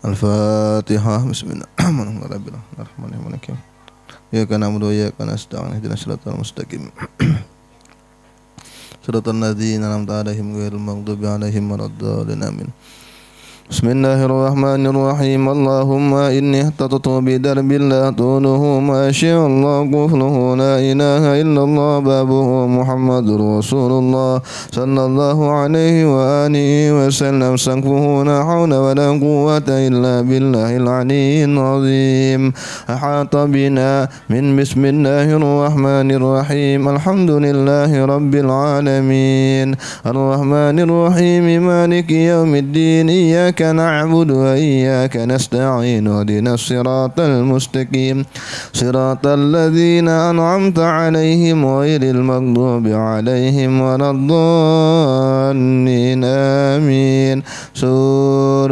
الفاتحة. بسم الله الرحمن الرحيم. إياك نعبد وإياك نستعين اهدنا الصراط المستقيم صراط الذين أنعمت عليهم غير المغضوب عليهم ولا الضالين آمين. بسم الله الرحمن الرحيم. اللهم إني اهتدت بدرب لا طوله ما شاء الله قفله لا إله إلا الله بابه محمد رسول الله صلى الله عليه وآله وسلم سقفه لا حول ولا قوة إلا بالله العلي العظيم. أحاط بنا من بسم الله الرحمن الرحيم. الحمد لله رب العالمين الرحمن الرحيم مالك يوم الدين. إياك نعبد وإياك نستعين اهدنا الصراط المستقيم صراط الذين أنعمت عليهم غير المغضوب عليهم ولا الضالين آمين. سور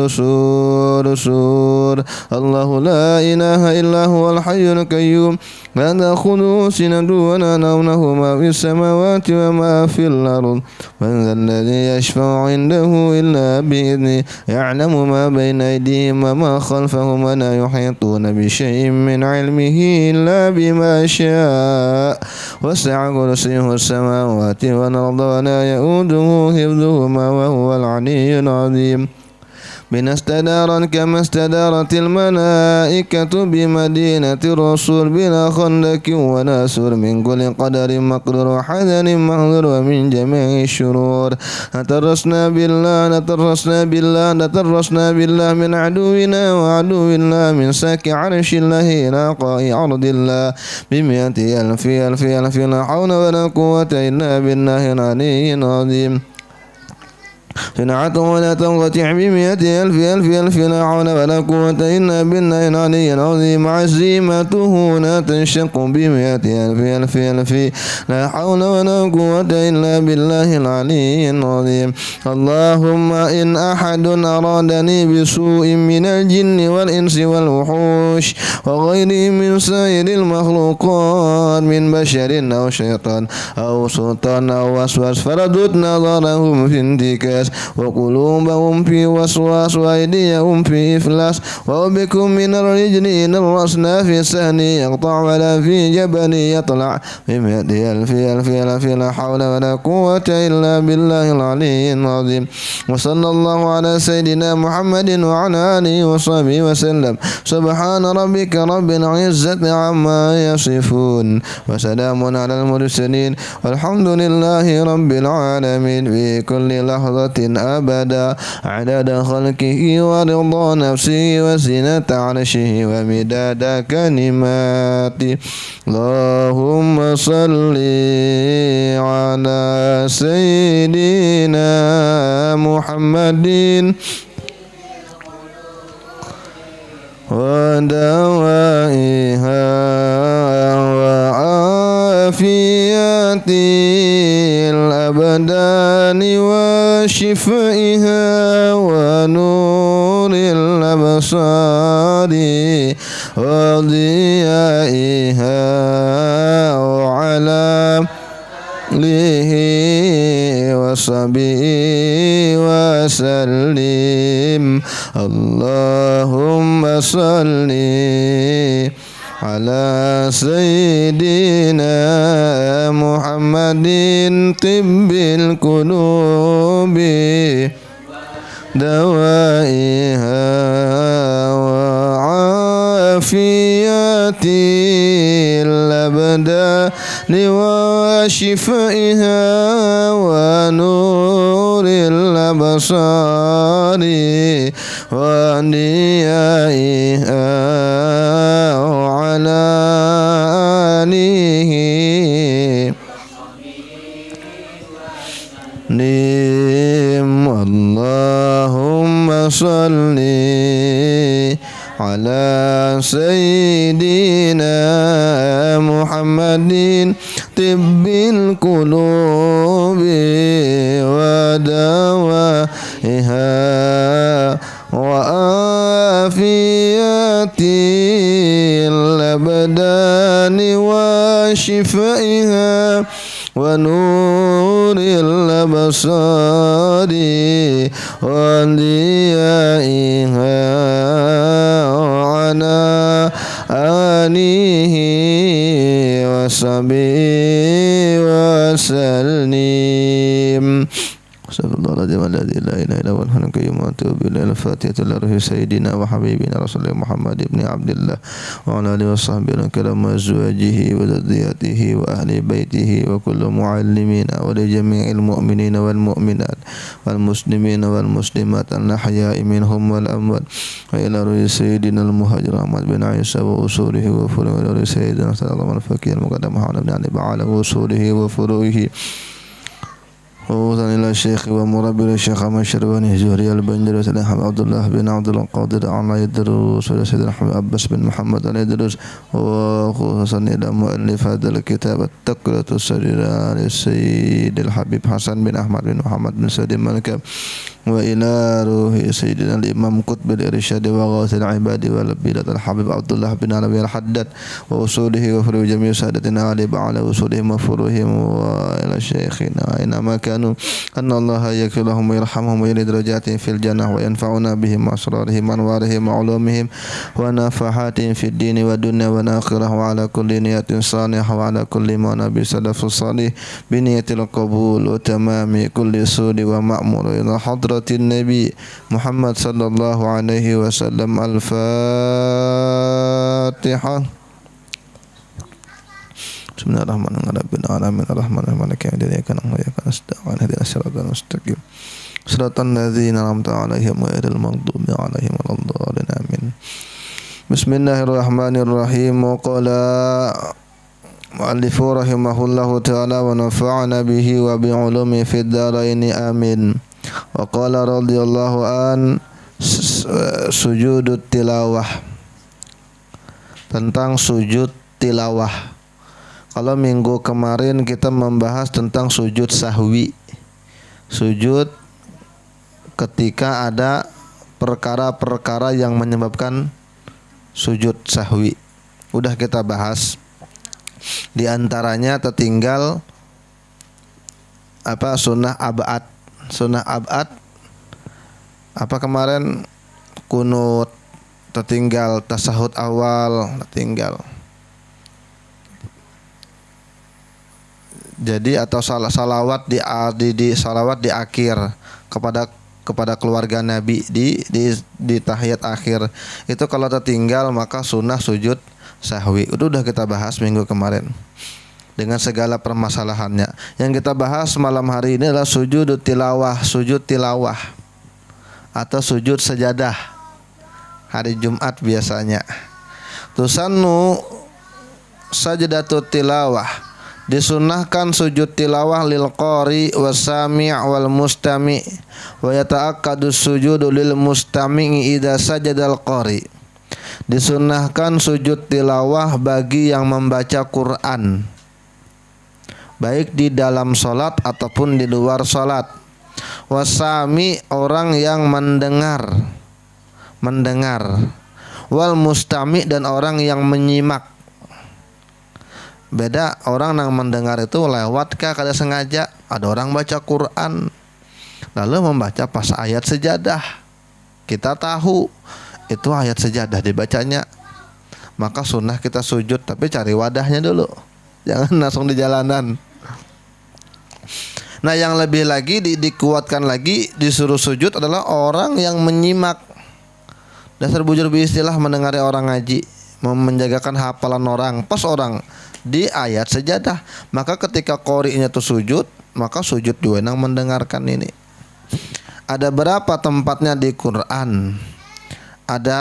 الله لا إله إلا هو الحي القيوم لا تأخذه سنة ولا نوم له ما في السماوات وما في الأرض من ذا الذي يشفع عنده إلا بإذنه يعلم ما بين أيديهم وما خلفهم ولا يحيطون بشيء من علمه إلا بما شاء وسع كرسيه السماوات والأرض ولا يؤوده حفظهما وهو العلي العظيم. بنا استدارا كما استدارت الملائكة بمدينة الرسول بلا خندق وناسر من كل قدر مقدر وحذر محذر ومن جميع الشرور. نترسنا بالله من عدونا وعدو الله من ساك عرش الله إلى قاع أرض الله بمئة ألف لا حول ولا قوة إلا بالله العلي العظيم. صنعته ولا تنقطع بمئة ألف لا حول ولا قوة إلا بالله العلي العظيم. عزيمته لا تنشق بمئة ألف لا حول ولا قوة إلا بالله العلي العظيم. اللهم إن أحد أرادني بسوء من الجن والإنس والوحوش وغيرهم من سائر المخلوقات من بشر أو شيطان أو سلطان أو وسواس فردد نظرهم في انتكاس وقلوبهم في وسواس وأيديهم في إفلاس وبكم من الرجل إن الرسنا في سهن يقطع ولا في جبل يطلع بمئة ألف لا حول ولا قوة إلا بالله العلي العظيم. وصلى الله على سيدنا محمد وعلى آله وصحبه وسلم. سبحان ربك رب العزة عما يصفون وسلام على المرسلين والحمد لله رب العالمين في كل لحظة أبدا عدد خلقه ورضا نفسه وزنة عرشه ومداد كلماته. اللهم صل على سيدنا محمد ودوائها وعافية الأبدان وشفائها ونور الأبصار وضيائها وعلى آله وصحبه وسلم. اللهم صل على سيدنا محمد طب القلوب دوائها وعافية الأبدان وشفائها ونور الأبصار وضيائها وعلى آله اللهم صل على سيدنا محمد طب القلوب ودوائها وعافية الأبدان وشفائها ونور الأبصار وضيائها sahbihi wa sallim. Astagfirullahaladzim alladzi la ilaha illa huwal hayyul qayyum wa atubu ilaihi. Al-Fatihatu ila ruhi sayyidina wa habibina Rasulullah Muhammad ibn Abdullah wa ala alihi wa sahbihi kalam azwajihi wa dzurriyyatihi wa ahli baitihi wa kullu muallimina wa li jami'il mu'minina wal mu'minat wal muslimina wal muslimat al-ahya'i minhum wal amwat wa ila ruhi sayyidina al-muhajir Ahmad bin Isa wa usulihi wa furu'ihi wa ruhi sayyidina sallallahu alaihi wa sallam muqaddam Muhammad bin Ali ba'ala wa usulihi wa furu'ihi ووصل إلى الشيخ ومربي الشيخ أحمد الشرباني الزهري البندري وسيدنا عبد الله بن عبد القادر على يدروس وسيدنا عباس بن محمد على يدروس وخصوصا إلى مؤلف هذا الكتاب التقرة السريرة للسيد الحبيب حسن بن أحمد بن محمد بن سعيد الملكب وإلى روح سيدنا الإمام قطب الإرشاد وغوث العباد والبلاد الحبيب عبد الله بن علوي الحداد وأصوله وفروع جميع سادتنا علي على أصولهم وفروعهم وإلى شيخنا إنما كانوا أن الله يغفر لهم ويرحمهم ويلي درجاتهم في الجنة وينفعنا بهم وأسرارهم وأنوارهم وعلومهم ونفحاتهم في الدين والدنيا والآخرة وعلى كل نية صالحة وعلى كل ما نبي سلف الصالح بنية القبول وتمام كل سود ومأمور إلى حضرة النبي محمد صلى الله عليه وسلم. الفاتحة. Bismillahirrahmanirrahim. Alhamdulillahirrahmanirrahim. Maliki yaumiddin. Iyyaka nasta'in wa ihdinas siratal mustaqim. Siratal ladzina an'amta 'alaihim ghairil maghdubi 'alaihim waladdallin. Amin. Bismillahirrahmanirrahim. Qala mu'allifu rahimahullahu ta'ala wa nafa'ana bihi wa bi 'ulumi fid dharain. Amin. Wa qala radhiyallahu an sujudut tilawah. Tentang sujud tilawah. Kalau minggu kemarin kita membahas tentang sujud sahwi. Sujud ketika ada perkara-perkara yang menyebabkan sujud sahwi. Udah kita bahas. Di antaranya tertinggal sunnah ab'ad. Sunnah ab'ad apa kemarin? Kunut, tertinggal tasahud awal, tertinggal. Jadi atau salawat di salawat di akhir kepada keluarga Nabi di tahiyat akhir itu kalau tertinggal maka sunnah sujud sahwi. Udah kita bahas minggu kemarin dengan segala permasalahannya. Yang kita bahas malam hari ini adalah sujud tilawah atau sujud sajadah hari Jumat biasanya. Tusannu sajdatut tilawah. Disunnahkan sujud tilawah lil qari wasami' wal mustami' wa yata'akkadu sujudu lil mustami' idza sajadal qari. Disunnahkan sujud tilawah bagi yang membaca Quran baik di dalam salat ataupun di luar salat. Wasami orang yang mendengar. Wal mustami' dan orang yang menyimak. Beda orang yang mendengar itu lewat kah kada sengaja. Ada orang baca Quran lalu membaca pas ayat sejadah. Kita tahu itu ayat sejadah dibacanya. Maka sunnah kita sujud tapi cari wadahnya dulu. Jangan langsung di jalanan. Nah yang lebih lagi dikuatkan lagi disuruh sujud adalah orang yang menyimak. Dasar bujur istilah mendengari orang ngaji, menjagakan hafalan orang. Pas orang di ayat sejadah, maka ketika qori'nya itu sujud, maka sujud juga yang mendengarkan ini. Ada berapa tempatnya di Quran? Ada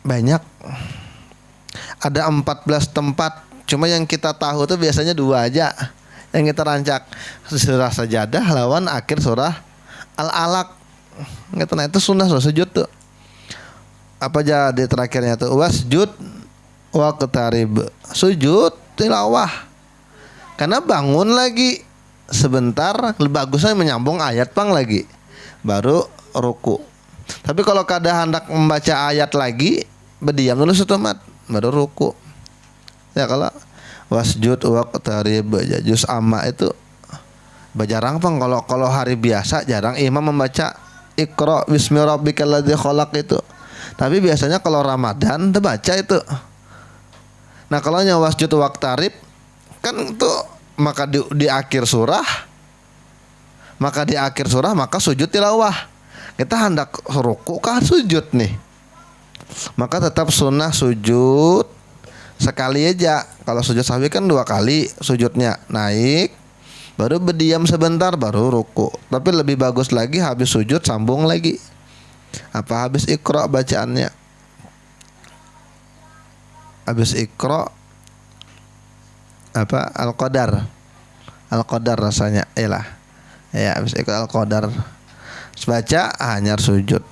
banyak. Ada 14 tempat. Cuma yang kita tahu tuh biasanya 2 aja yang kita rancak. Surah Sajadah lawan akhir surah Al-Alaq. Nah itu sunnah sujud tuh. Apa aja di terakhirnya tuh? Wasjud waqtarib. Sujud tilawah. Karena bangun lagi sebentar, bagusnya menyambung ayat pang lagi baru ruku. Tapi kalau kada hendak membaca ayat lagi, berdiam dulu setemat baru ruku. Ya kalau wasjud waqtarib juz amma itu jarang pang. Kalau hari biasa jarang imam membaca Iqra bismi rabbikal ladzi khalaq itu. Tapi biasanya kalau Ramadan terbaca itu Nah kalau nya wasjud waqtarib kan itu maka di akhir surah, maka sujud tilawah. Kita hendak ruku kah sujud nih, maka tetap sunnah sujud sekali aja. Kalau sujud sahwi kan 2 kali sujudnya, naik baru berdiam sebentar baru ruku. Tapi lebih bagus lagi habis sujud sambung lagi. Apa habis Iqra bacaannya? Habis Iqra apa Al-Qadar rasanya ya habis Iqra Al-Qadar baca hanya sujud.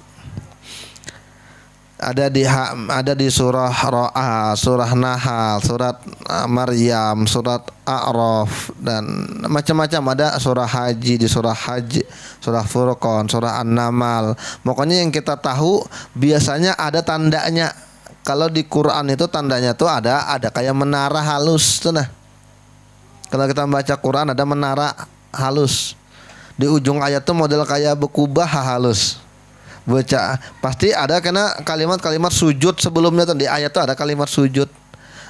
Ada di surah surah Nahl, surat Maryam, surat A'raf dan macam-macam. Ada surah Haji, di surah Haji, surah Furqan, surah An-Naml. Pokoknya yang kita tahu biasanya ada tandanya. Kalau di Quran itu tandanya tuh ada kayak menara halus tuh nah. Kalau kita membaca Quran ada menara halus. Di ujung ayat tuh model kayak bekubah halus. Baca pasti ada karena kalimat-kalimat sujud sebelumnya tuh di ayat tuh ada kalimat sujud.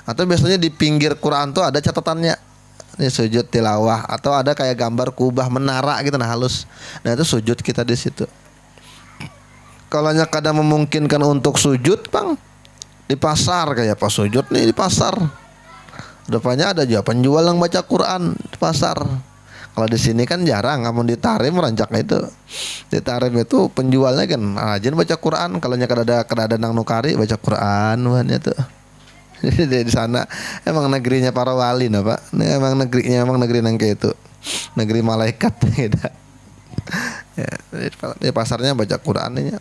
Atau biasanya di pinggir Quran tuh ada catatannya. Ini sujud tilawah atau ada kayak gambar kubah menara gitu nah halus. Nah itu sujud kita di situ. Kalau nya kadang memungkinkan untuk sujud, Bang, di pasar kayak pas sujud nih di pasar. Depannya ada juga penjual yang baca Quran di pasar. Kalau di sini kan jarang, namun di Tarim rancak itu. Di Tarim itu penjualnya kan rajin baca Quran. Kalau nya kada nang nukari baca Quran wannya tuh. Jadi di sana emang negerinya para wali nah Pak. Ini emang negeri nang kayak itu. Negeri malaikat gitu. Ya, di pasarnya baca Qurannya.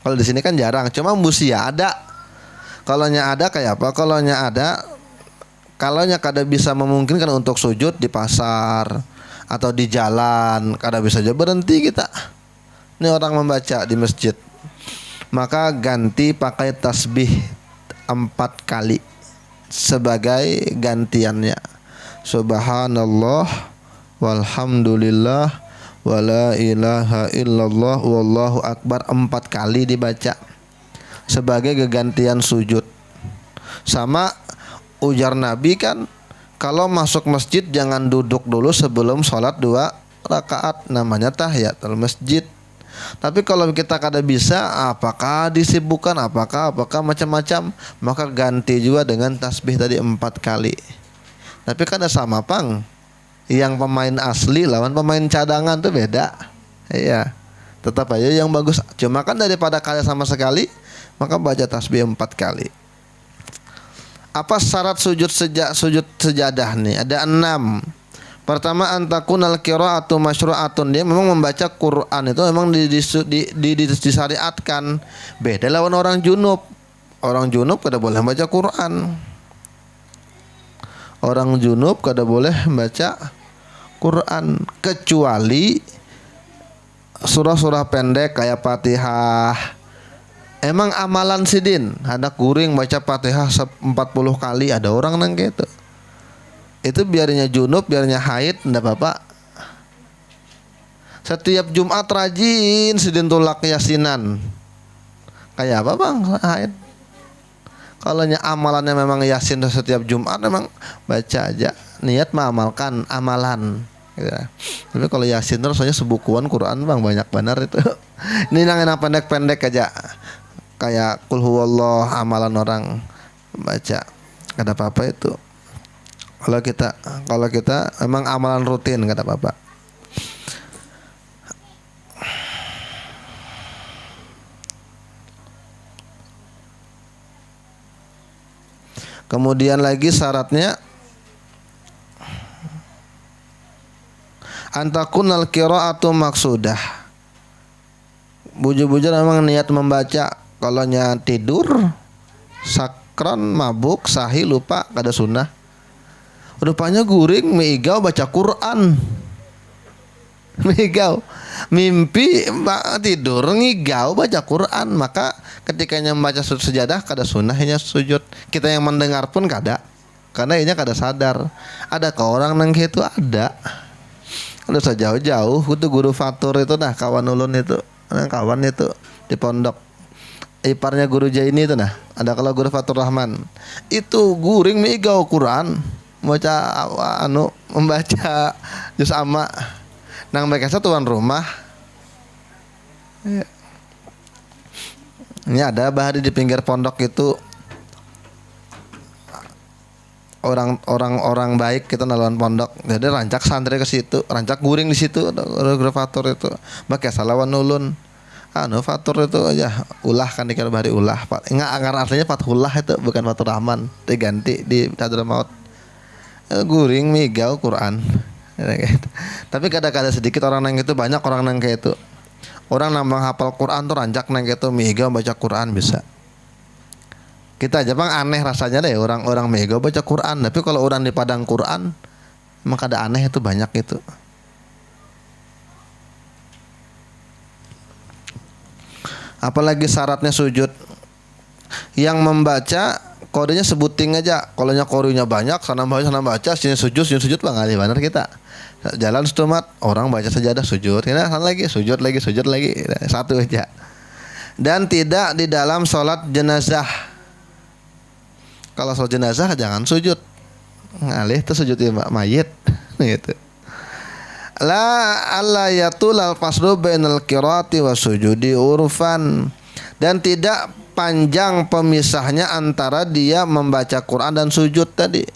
Kalau di sini kan jarang, cuma musia ada. Kalau nya ada kayak apa? Kalau nya kada bisa memungkinkan untuk sujud di pasar atau di jalan, kada bisa aja berhenti kita. Ini orang membaca di masjid. Maka ganti pakai tasbih 4 kali sebagai gantiannya. Subhanallah walhamdulillah wala ilaha illallah wallahu akbar 4 kali dibaca sebagai kegantian sujud. Sama ujar Nabi kan, kalau masuk masjid jangan duduk dulu sebelum sholat 2 rakaat, namanya tahiyatul masjid. Tapi kalau kita kada bisa, apakah disibukkan, apakah macam-macam, maka ganti juga dengan tasbih tadi 4 kali. Tapi kada sama Pang, yang pemain asli lawan pemain cadangan tuh beda. Iya, tetap aja yang bagus. Cuma kan daripada kada sama sekali, maka baca tasbih 4 kali. Apa syarat sujud sejadah nih? Ada 6. Pertama, antakunal qiraatu masyru'atun. Dia memang membaca Quran itu memang disyariatkan. Beda lawan orang junub. Orang junub kada boleh baca Quran. Orang junub kada boleh baca Quran kecuali surah-surah pendek kayak Fatihah. Emang amalan sidin hendak guring baca Fatihah 40 kali, ada orang nang gitu. Itu biarnya junub, biarnya haid ndak apa-apa. Setiap Jumat rajin sidin tulak yasinan. Kayak apa Bang? Haid. Kalau nya amalannya memang yasin setiap Jumat, memang baca aja. Niat mengamalkan amalan. Gitu. Tapi kalau yasin terus soalnya sebukuan Quran Bang banyak benar itu. Ini nang pendek-pendek aja. Kayak kul huwallah amalan orang baca, kada apa-apa itu. Kalau kita memang amalan rutin kada apa-apa. Kemudian lagi syaratnya antakunal qiraatu maksudah. Bujur-bujur memang niat membaca. Kalau nya tidur, sakran, mabuk, sahih, lupa, kada sunnah. Rupanya guring, meigau baca Quran. Meigau, mimpi tidur, ngigau baca Quran. Maka ketikanya membaca sujud sejadah, kada sunnah hanya sujud. Kita yang mendengar pun kada, karena inya kada sadar. Adakah orang nang itu? Ada. Ada sejauh-jauh, itu guru fatur itu nah kawan ulun itu, kawan itu di pondok. iparnya guru Jaini itu nah, ada kalau guru Fatur Rahman itu guring migau Quran baca membaca juz amma nang mereka tuan rumah ya. Ini ada bahari di pinggir pondok itu orang baik kita naluan pondok jadi rancak santri ke situ rancak guring di situ guru Fatur itu pakai salawan nulun Fatur itu aja ulah kan dikira bahari ulah enggak agar artinya Fathullah itu bukan Fatur Rahman diganti di Hadrat Maut guring migau Quran tapi kadang-kadang sedikit orang nang itu banyak orang nang kayak itu orang nambah hafal Quran tuh rancak nang kayak itu migau baca Quran bisa kita aja bang aneh rasanya deh orang migau baca Quran tapi kalau orang di padang Quran maka ada aneh itu banyak itu. Apalagi syaratnya sujud yang membaca kodenya sebuting aja kalau kodenya banyak sana baca sini sujud bang ali benar kita jalan stumat orang baca sajadah sujud kita lagi sujud lagi satu aja dan tidak di dalam sholat jenazah kalau sholat jenazah jangan sujud ngalih itu sujud mayit gitu la alla yatul al faslu bainal qiraati wasujudi urfan dan tidak panjang pemisahnya antara dia membaca Quran dan sujud tadi.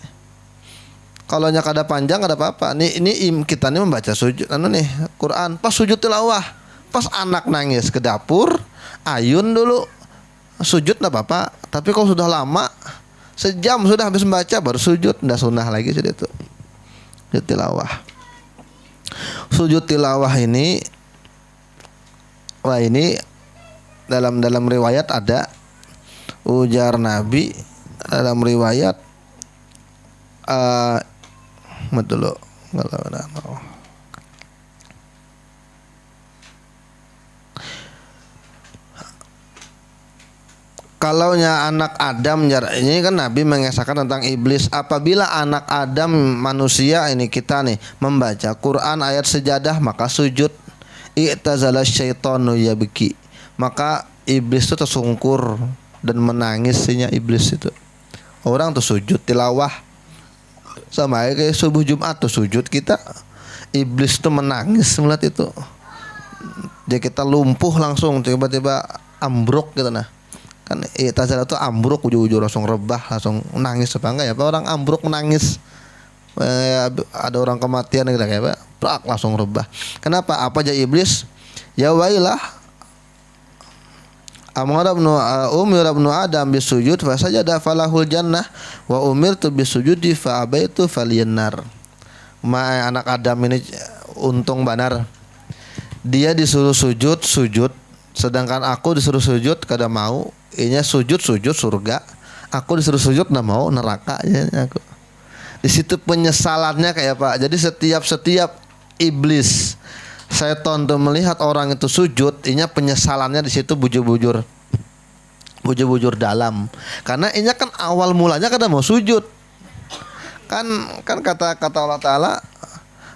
Kalau nya kada panjang kada apa-apa. Ini kita nih membaca sujud nih Quran pas sujud tilawah, pas anak nangis ke dapur, ayun dulu sujud enggak apa-apa. Tapi kalau sudah lama sejam sudah habis membaca baru sujud, enggak sunnah lagi sudah itu. Sujud tilawah. Sujud tilawah ini dalam riwayat ada ujar Nabi dalam riwayat betul kalaunya anak Adam ini kan Nabi mengesahkan tentang iblis apabila anak Adam manusia ini kita nih membaca Quran ayat sejadah maka sujud i'tazala syaitanu yabki maka iblis itu tersungkur dan menangisnya iblis itu orang tuh sujud tilawah sama kayak subuh Jumat tuh sujud kita iblis tuh menangis melihat itu dia kita lumpuh langsung tiba-tiba ambruk gitu nah kan i'tazala itu ambruk ujung-ujung langsung rebah langsung nangis apa enggak ya apa orang ambruk menangis ada orang kematian gitu kayak apa langsung rebah kenapa apa aja iblis ya wailah Amara ibnu Adam bisujud fa sajada falahul jannah wa umirtu bisujudi fa abaitu falyannar. Anak Adam ini untung benar. Dia disuruh sujud sedangkan aku disuruh sujud kada mau. Inya sujud surga. Aku disuruh sujud enggak mau neraka ya aku. Di situ penyesalannya kayak Pak. Jadi setiap iblis setan tuh melihat orang itu sujud, inya penyesalannya di situ bujur-bujur dalam. Karena inya kan awal mulanya kada mau sujud. Kan kata Allah Taala,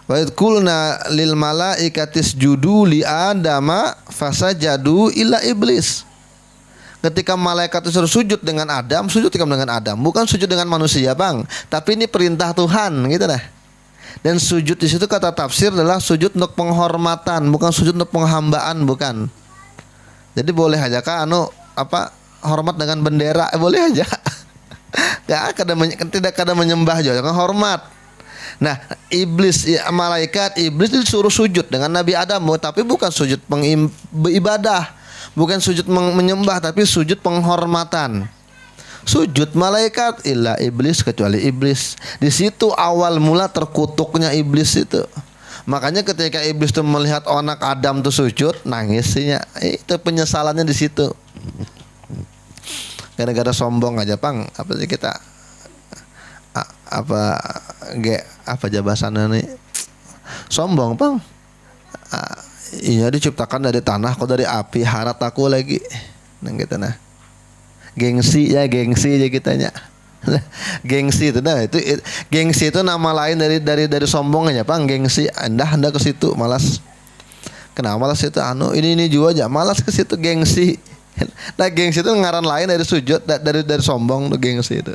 wa idqulna lil malaikatis judu li adama fasajadu illa iblis. Ketika malaikat disuruh sujud dengan Adam, sujud dengan Adam, bukan sujud dengan manusia, Bang. Tapi ini perintah Tuhan, gitu dah. Dan sujud di situ kata tafsir adalah sujud untuk penghormatan, bukan sujud untuk penghambaan, bukan. Jadi boleh aja kah hormat dengan bendera, boleh aja. Tidak kada menyembah juga, kan hormat. Nah, malaikat iblis disuruh sujud dengan Nabi Adam, tapi bukan sujud ibadah, bukan sujud menyembah, tapi sujud penghormatan. Sujud malaikat illa iblis kecuali iblis. Di situ awal mula terkutuknya iblis itu. Makanya ketika iblis itu melihat anak Adam tuh sujud, nangisnya. Itu penyesalannya di situ. Gara-gara sombong aja, Pang. Apa sih kita apa jabasannya nih? Sombong, Pang. Iya diciptakan dari tanah kok dari api, harat aku lagi. Nang gitu nah. Gengsi aja kitanya. Gengsi itu gengsi itu nama lain dari sombong aja, Bang. Gengsi Anda ke situ malas. Kenapa malas itu ini juga aja malas ke situ gengsi. Nah gengsi itu ngaran lain dari sujud, dari sombong tuh gengsi itu.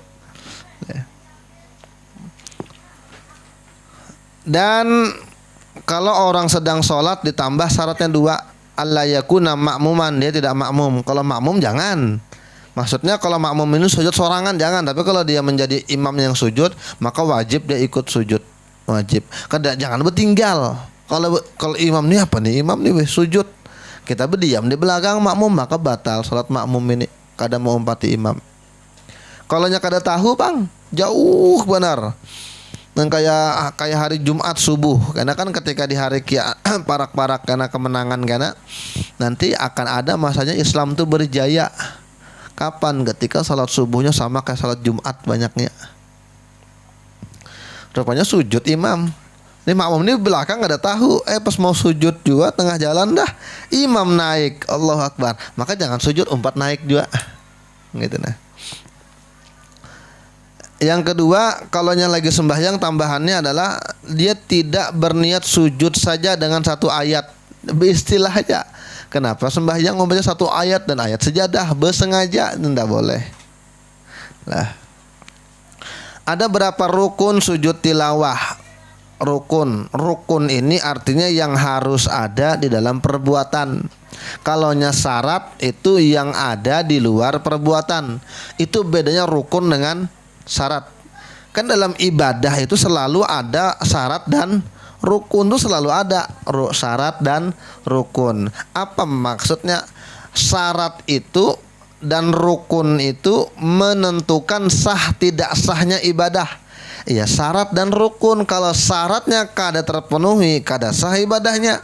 Dan kalau orang sedang sholat ditambah syaratnya 2, alla yakuna makmuman, dia tidak makmum. Kalau makmum jangan. Maksudnya kalau makmum ini sujud sorangan jangan, tapi kalau dia menjadi imam yang sujud maka wajib dia ikut sujud, wajib. Jangan bertinggal. Kalau imam nih apa nih? Imam nih sujud, kita berdiam di belakang makmum maka batal salat makmum ini. Kada mau umpati imam. Kalau nya kada tahu bang, jauh benar. Dan kayak hari Jumat subuh, karena kan ketika di hari parak-parak karena kemenangan karena nanti akan ada masanya Islam tuh berjaya. Kapan? Ketika salat subuhnya sama kayak salat Jumat banyaknya. Rupanya sujud imam. Ini makmum ini belakang gak ada tahu. Pas mau sujud juga tengah jalan dah imam naik, Allahu Akbar. Maka jangan sujud umpat naik juga. Gitu nah. Yang kedua, kalau yang lagi sembahyang tambahannya adalah dia tidak berniat sujud saja dengan satu ayat. Istilah aja. Kenapa sembahyang membaca satu ayat dan ayat sejadah bersengaja tidak boleh. Lah. Ada berapa rukun sujud tilawah? Rukun ini artinya yang harus ada di dalam perbuatan. Kalau syarat itu yang ada di luar perbuatan. Itu bedanya rukun dengan syarat. Kan dalam ibadah itu selalu ada syarat dan rukun, tuh selalu ada syarat dan rukun. Apa maksudnya? Syarat itu dan rukun itu menentukan sah tidak sahnya ibadah. Iya, syarat dan rukun. Kalau syaratnya kada terpenuhi, kada sah ibadahnya.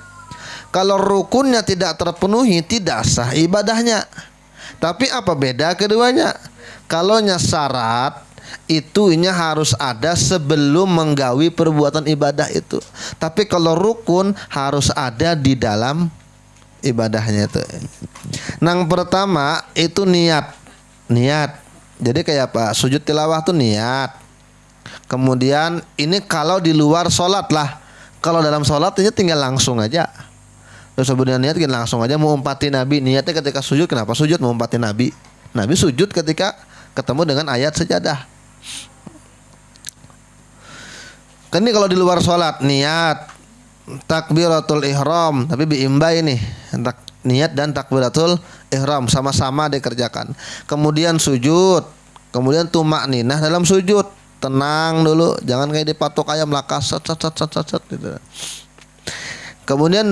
Kalau rukunnya tidak terpenuhi, tidak sah ibadahnya. Tapi apa beda keduanya? Kalau syarat itu harus ada sebelum menggawi perbuatan ibadah itu. Tapi kalau rukun harus ada di dalam ibadahnya itu. Yang pertama itu niat. Jadi kayak apa? Sujud tilawah tuh niat. Kemudian ini kalau di luar sholat lah. Kalau dalam sholat ini tinggal langsung aja. Terus sebenarnya niat langsung aja mau umpati Nabi. Niatnya ketika sujud, kenapa sujud? Mau umpati Nabi. Nabi sujud ketika ketemu dengan ayat sejadah. Kan ini kalau di luar sholat niat takbiratul ihram, tapi biimba ini niat dan takbiratul ihram sama-sama dikerjakan. Kemudian sujud, kemudian tumakninah dalam sujud, tenang dulu, jangan kayak dipatok ayam lakas set gitu. Kemudian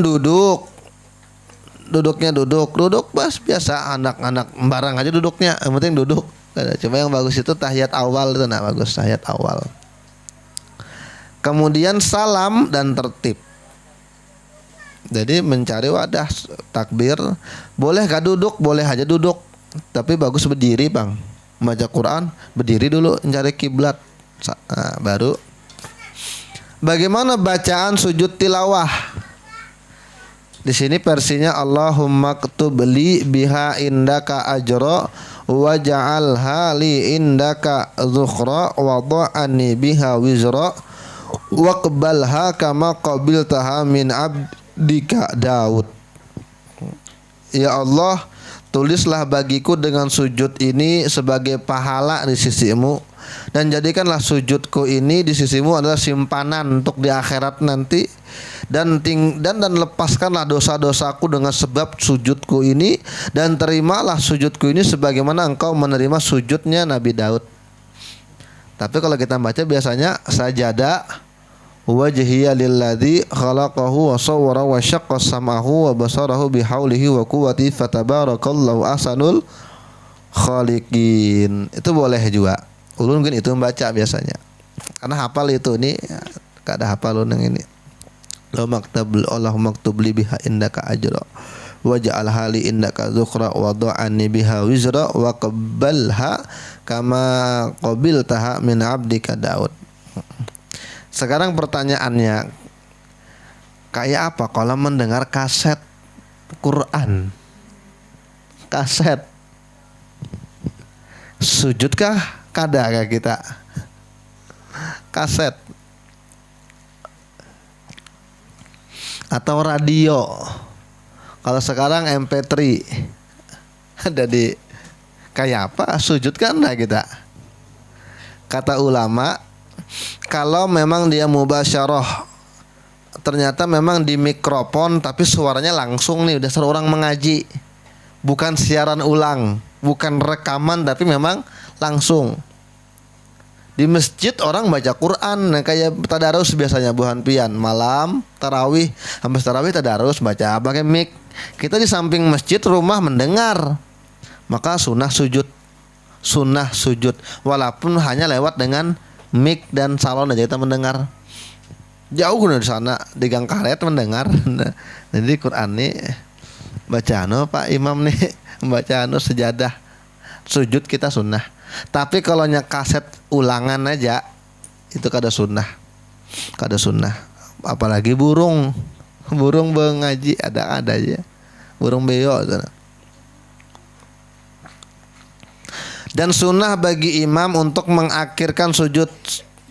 duduknya duduk biasa anak-anak barang aja duduknya, yang penting duduk. Cuma yang bagus itu tahiyat awal itu bagus, tahiyat awal. Kemudian salam dan tertib. Jadi mencari wadah takbir. Boleh gak duduk? Boleh aja duduk. Tapi bagus berdiri bang. Baca Quran berdiri dulu, mencari kiblat. Baru. Bagaimana bacaan sujud tilawah? Di sini versinya Allahumma ktub li biha indaka ajra wa ja'alha li indaka zukhra wa dha'ani biha wizra waqbalha kama qabiltaha min abdika Daud. Ya Allah, tulislah bagiku dengan sujud ini sebagai pahala di sisimu, dan jadikanlah sujudku ini di sisimu adalah simpanan untuk di akhirat nanti, dan lepaskanlah dosa-dosaku dengan sebab sujudku ini, dan terimalah sujudku ini sebagaimana engkau menerima sujudnya Nabi Daud. Tapi kalau kita baca biasanya sajada wajhiya lilladzi khalaqahu wa sawwara wa syaqqa sam'ahu wa basarahu bihaulihi wa quwwati fatabarakallahu ahsanul khaliqin. Itu boleh juga. Ulun mungkin itu membaca biasanya. Karena hafal itu ini kada hafal ulun yang ini. Allahumma maktub li biha indaka ajra waj'al hali indaka zukhra wa dha'ani biha wizra wa qabbalha kama qabiltaha min abdika Daud. Sekarang pertanyaannya, kayak apa kalau mendengar kaset Quran? Kaset sujudkah? Kada kah kita? Kaset atau radio? Kalau sekarang MP3, Jadi kayak apa sujud kan lah kita. Kata ulama, kalau memang dia mubasyarah, ternyata memang di mikrofon tapi suaranya langsung nih, udah orang mengaji, bukan siaran ulang, bukan rekaman tapi memang langsung. Di masjid orang baca Quran, nah kayak tadarus biasanya buhan pian malam tarawih, habis tarawih tadarus baca pakai mic. Kita di samping masjid rumah mendengar, maka sunnah sujud walaupun hanya lewat dengan mic dan salon aja kita mendengar. Jauh dari sana di gang karet mendengar. Jadi Quran nih baca Pak Imam nih baca sejadah sujud kita sunnah. Tapi kalau kaset ulangan aja itu kada sunnah. Apalagi burung mengaji ada aja. Burung beo sana. Dan sunnah bagi imam untuk mengakhirkan sujud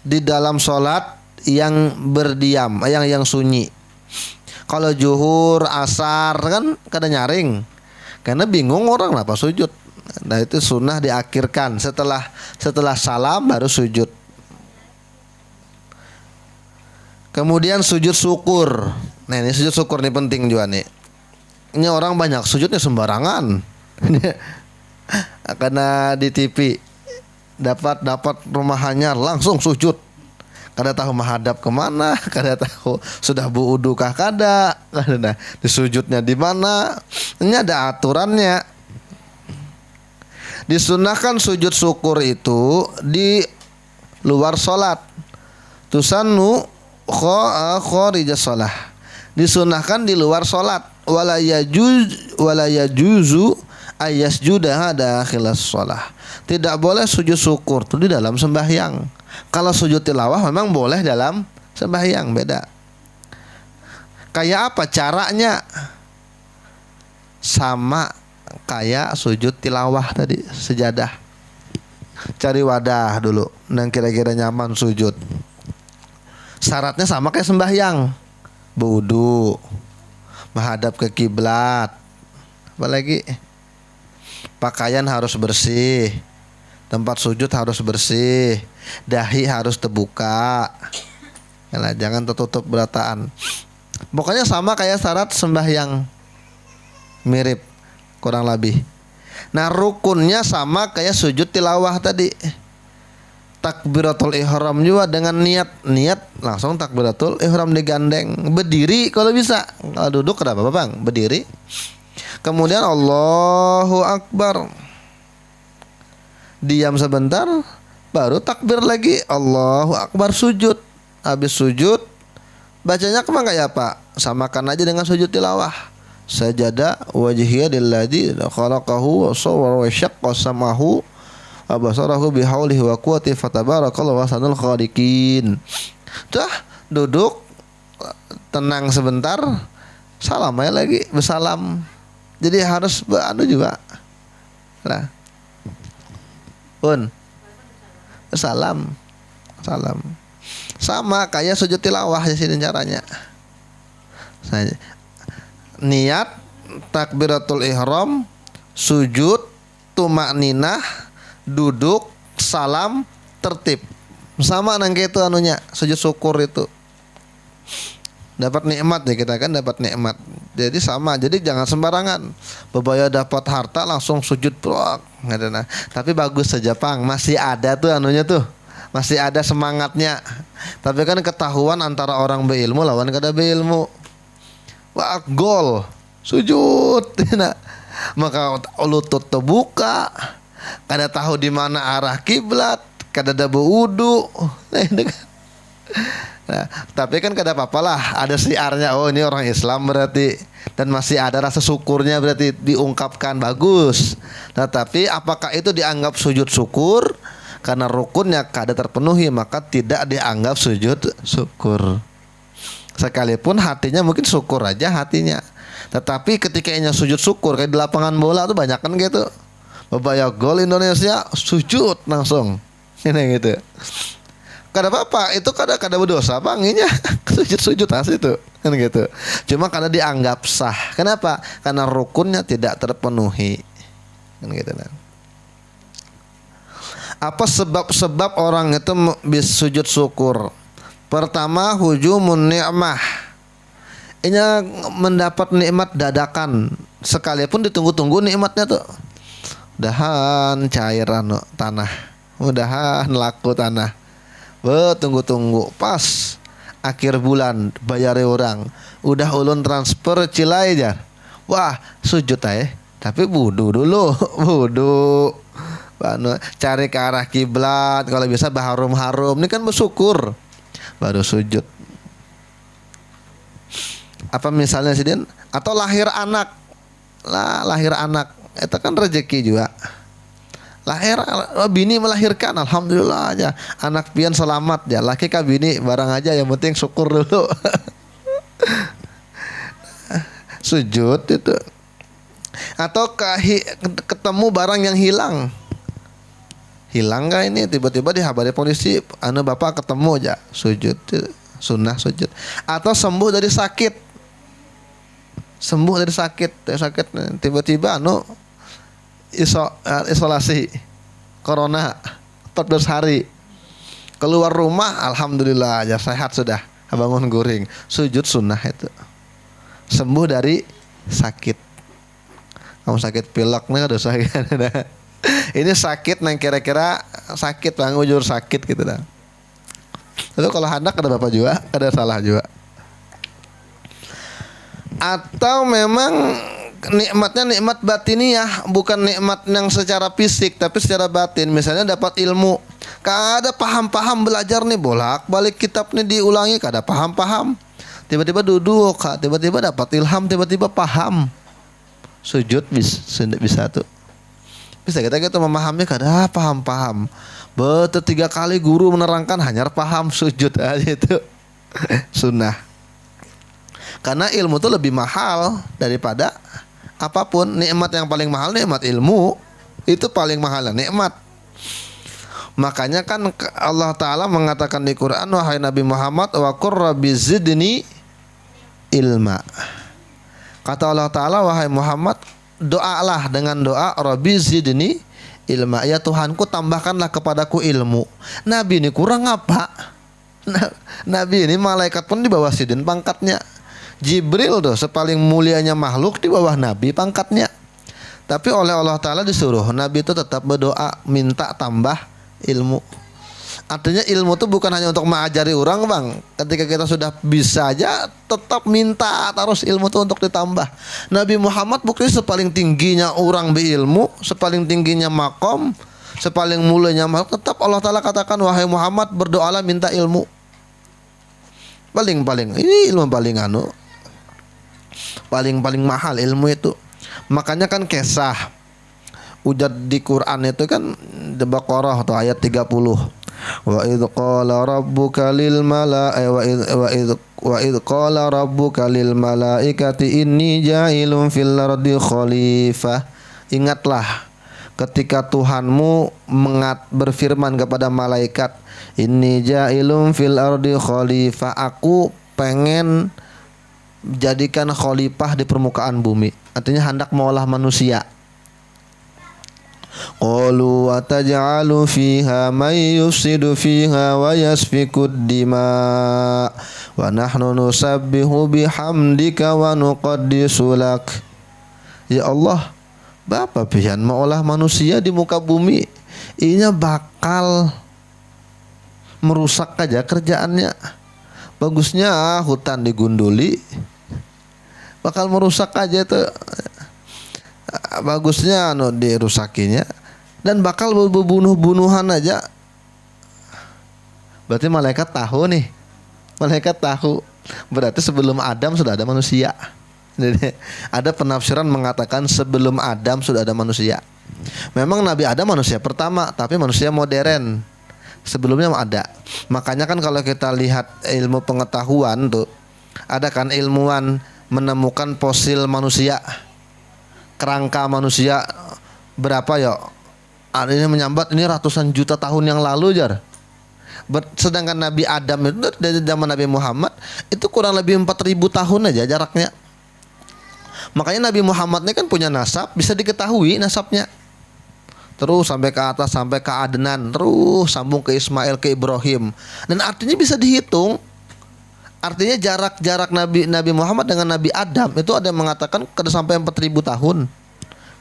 di dalam sholat yang berdiam, yang sunyi. Kalau zuhur, asar kan kada nyaring, karena bingung orang apa sujud. Nah itu sunnah diakhirkan setelah salam baru sujud. Kemudian sujud syukur. Nah ini sujud syukur nih penting juga nih. Ini orang banyak sujudnya sembarangan. Karena di TV dapat rumahannya langsung sujud. Kada tahu menghadap kemana, kada tahu sudah buudu kah kada, kada di sujudnya di mana. Ini ada aturannya. Disunahkan sujud syukur itu di luar sholat. Tusannu kharija sholah. Disunahkan di luar sholat. Wala yajuzu ayasjudaha dakhilas sholah. Tidak boleh sujud syukur itu di dalam sembahyang. Kalau sujud tilawah memang boleh dalam sembahyang, beda. Kayak apa caranya? Sama kayak sujud tilawah tadi, sejadah. Cari wadah dulu yang kira-kira nyaman sujud. Syaratnya sama kayak sembahyang. Berwudu, menghadap ke kiblat. Apalagi pakaian harus bersih, tempat sujud harus bersih, dahi harus terbuka. Yalah, jangan tertutup berataan. Pokoknya sama kayak syarat sembahyang. Mirip kurang lebih. Nah rukunnya sama kayak sujud tilawah tadi. Takbiratul ihram juga dengan niat langsung takbiratul ihram digandeng. Berdiri kalau bisa. Kalau duduk kenapa Bang? Berdiri. Kemudian Allahu Akbar. Diam sebentar, baru takbir lagi. Allahu Akbar, sujud. Habis sujud bacanya kemana kayak apa? Samakan aja dengan sujud tilawah. Sajada wajhiya lilladzi khalaqahu wa sawwara wa syaqqa samahu wa basarahu bihaulihi wa quwwati fatabarakallahu ahsanul khaliqin. Dah duduk tenang sebentar, salam aja lagi, bersalam. Jadi harus juga. Nah. Salam. Sama kayak sujud tilawah di sini caranya. Niat takbiratul ihram, sujud, tumakninah, duduk, salam, tertib. Sama nang itu anunya, sujud syukur itu. Dapat nikmat ya, kita kan dapat nikmat. Jadi sama, jadi jangan sembarangan. Bebaya dapat harta langsung sujud plak. Nah, tapi bagus saja Pang, masih ada tuh anunya tuh. Masih ada semangatnya. Tapi kan ketahuan antara orang berilmu lawan kada berilmu. Wah, gol, sujud. Nah, maka lutut terbuka. Kada tahu di mana arah kiblat, kada ada berwudu. Nah, ini kan. Nah, tapi kan kada apa-apalah, ada siarnya. Oh, ini orang Islam berarti, dan masih ada rasa syukurnya berarti diungkapkan, bagus. Nah, tapi apakah itu dianggap sujud syukur? Karena rukunnya kada terpenuhi, maka tidak dianggap sujud syukur. Sekalipun hatinya mungkin syukur aja hatinya. Tetapi ketika ini sujud syukur kayak di lapangan bola tuh banyak kan gitu. Bebaya gol Indonesia sujud langsung. Ini gitu. Kada apa-apa, itu kada berdosa panginya. Sujud asli itu kan gitu. Cuma karena dianggap sah. Kenapa? Karena rukunnya tidak terpenuhi. kan gitu nah. Apa sebab-sebab orang itu bisa sujud syukur? Pertama, hujumun ni'mah. Ini mendapat nikmat dadakan, sekalipun ditunggu-tunggu nikmatnya tuh. Mudahan cairan tanah, mudahan laku tanah. Tunggu-tunggu pas akhir bulan bayar orang, udah ulun transfer cilai jar. Wah, sujud aja. Tapi wudu dulu, wudu. Cari ke arah kiblat, kalau bisa berharum-harum. Ini kan bersyukur, baru sujud. Apa misalnya sih Din? Atau lahir anak, lahir anak, itu kan rezeki juga. Lahir bini melahirkan, alhamdulillah aja. Anak pian selamat ya, laki ka bini barang aja, yang penting syukur dulu. Sujud itu. Atau ketemu barang yang hilang. Hilang gak ini, tiba-tiba dihabari polisi, bapak ketemu aja, sujud, sunnah sujud. Atau sembuh dari sakit, tiba-tiba isolasi corona 14 hari, keluar rumah alhamdulillah aja sehat sudah, bangun guring, sujud sunnah itu, sembuh dari sakit. Kamu sakit pilek nih, dosa ini sakit nang kira-kira sakit bang, ujur sakit gitu dah. Lalu kalau hendak ada bapak juga, ada salah juga. Atau memang nikmatnya nikmat batiniah, bukan nikmat yang secara fisik tapi secara batin. Misalnya dapat ilmu, kada paham-paham belajar nih, bolak-balik kitab nih diulangi, kada paham-paham. Tiba-tiba duduk, tiba-tiba dapat ilham, tiba-tiba paham. Sujud bisa tuh. Bisa kita memahami kada paham-paham. Betul 3 kali guru menerangkan hanya paham, sujud aja itu sunnah. Karena ilmu itu lebih mahal daripada apapun. Nikmat yang paling mahal nikmat ilmu, itu paling mahal nikmat. Makanya kan Allah Ta'ala mengatakan di Quran, wahai Nabi Muhammad, wa qur rabbi zidni ilma. Kata Allah Ta'ala, wahai Muhammad, doalah dengan doa rabbi zidni ilma, ya Tuhanku tambahkanlah kepadaku ilmu. Nabi ini kurang apa? Nabi ini malaikat pun di bawah sidin pangkatnya. Jibril tuh sepaling mulianya makhluk di bawah Nabi pangkatnya. Tapi oleh Allah Ta'ala disuruh Nabi itu tetap berdoa minta tambah ilmu. Artinya ilmu itu bukan hanya untuk mengajari orang bang. Ketika kita sudah bisa aja, tetap minta terus ilmu itu untuk ditambah. Nabi Muhammad bukan sepaling tingginya orang berilmu, sepaling tingginya makom, sepaling mulianya makhluk. Tetap Allah Ta'ala katakan, wahai Muhammad berdoalah minta ilmu. Paling ini ilmu paling mahal ilmu itu. Makanya kan kisah ujar di Quran itu kan di Baqarah tuh ayat 30. Wa idz qala rabbuka lil malaikati inni ja'ilun fil ardi khalifah. Ingatlah ketika Tuhanmu berfirman kepada malaikat, inni ja'ilun fil ardi khalifah, aku pengen jadikan khalifah di permukaan bumi. Artinya hendak mengolah manusia. Qalu ataj'alu fiha may yufsidu fiha wa yasfikud dima wa nahnu nusabbihu bihamdika wa nuqaddisu lak. Ya Allah, Bapa pian mengolah manusia di muka bumi, inya bakal merusak aja kerjaannya. Bagusnya hutan digunduli, bakal merusak aja tuh. Bagusnya dirusakinya, dan bakal berbunuh-bunuhan aja. Berarti malaikat tahu nih. Malaikat tahu. Berarti sebelum Adam sudah ada manusia. Jadi ada penafsiran mengatakan sebelum Adam sudah ada manusia. Memang Nabi Adam manusia pertama, tapi manusia modern. Sebelumnya ada. Makanya kan kalau kita lihat ilmu pengetahuan tuh, ada kan ilmuwan menemukan fosil manusia, kerangka manusia berapa ya? Ini menyambat ini ratusan juta tahun yang lalu jar. Sedangkan Nabi Adam itu dari zaman Nabi Muhammad itu kurang lebih 4.000 tahun aja jaraknya. Makanya Nabi Muhammad ini kan punya nasab, bisa diketahui nasabnya. terus sampai ke atas, sampai ke Adnan, terus sambung ke Ismail, ke Ibrahim. Dan artinya bisa dihitung. Artinya jarak Nabi Muhammad dengan Nabi Adam itu ada yang mengatakan kada sampai 4.000 tahun.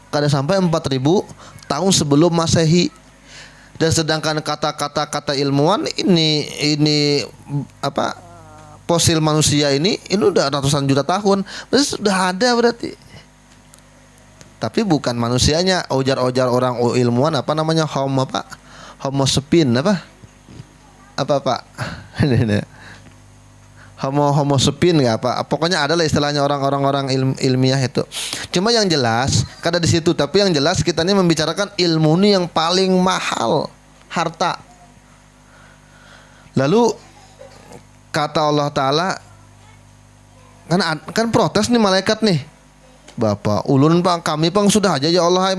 Kada sampai 4.000 tahun sebelum Masehi. Dan sedangkan kata ilmuwan ini apa, fosil manusia ini udah ratusan juta tahun, berarti sudah ada berarti. Tapi bukan manusianya, ujar orang ilmuwan apa namanya, Homo sapien apa Pak? Homo sapien nggak apa? Pokoknya ada lah istilahnya orang ilmiah itu. Cuma yang jelas kada di situ, tapi yang jelas kita ini membicarakan ilmu ini yang paling mahal, harta. Lalu kata Allah Ta'ala, kan protes nih malaikat nih, Bapak ulun Pak, kami Pang sudah aja ya Allah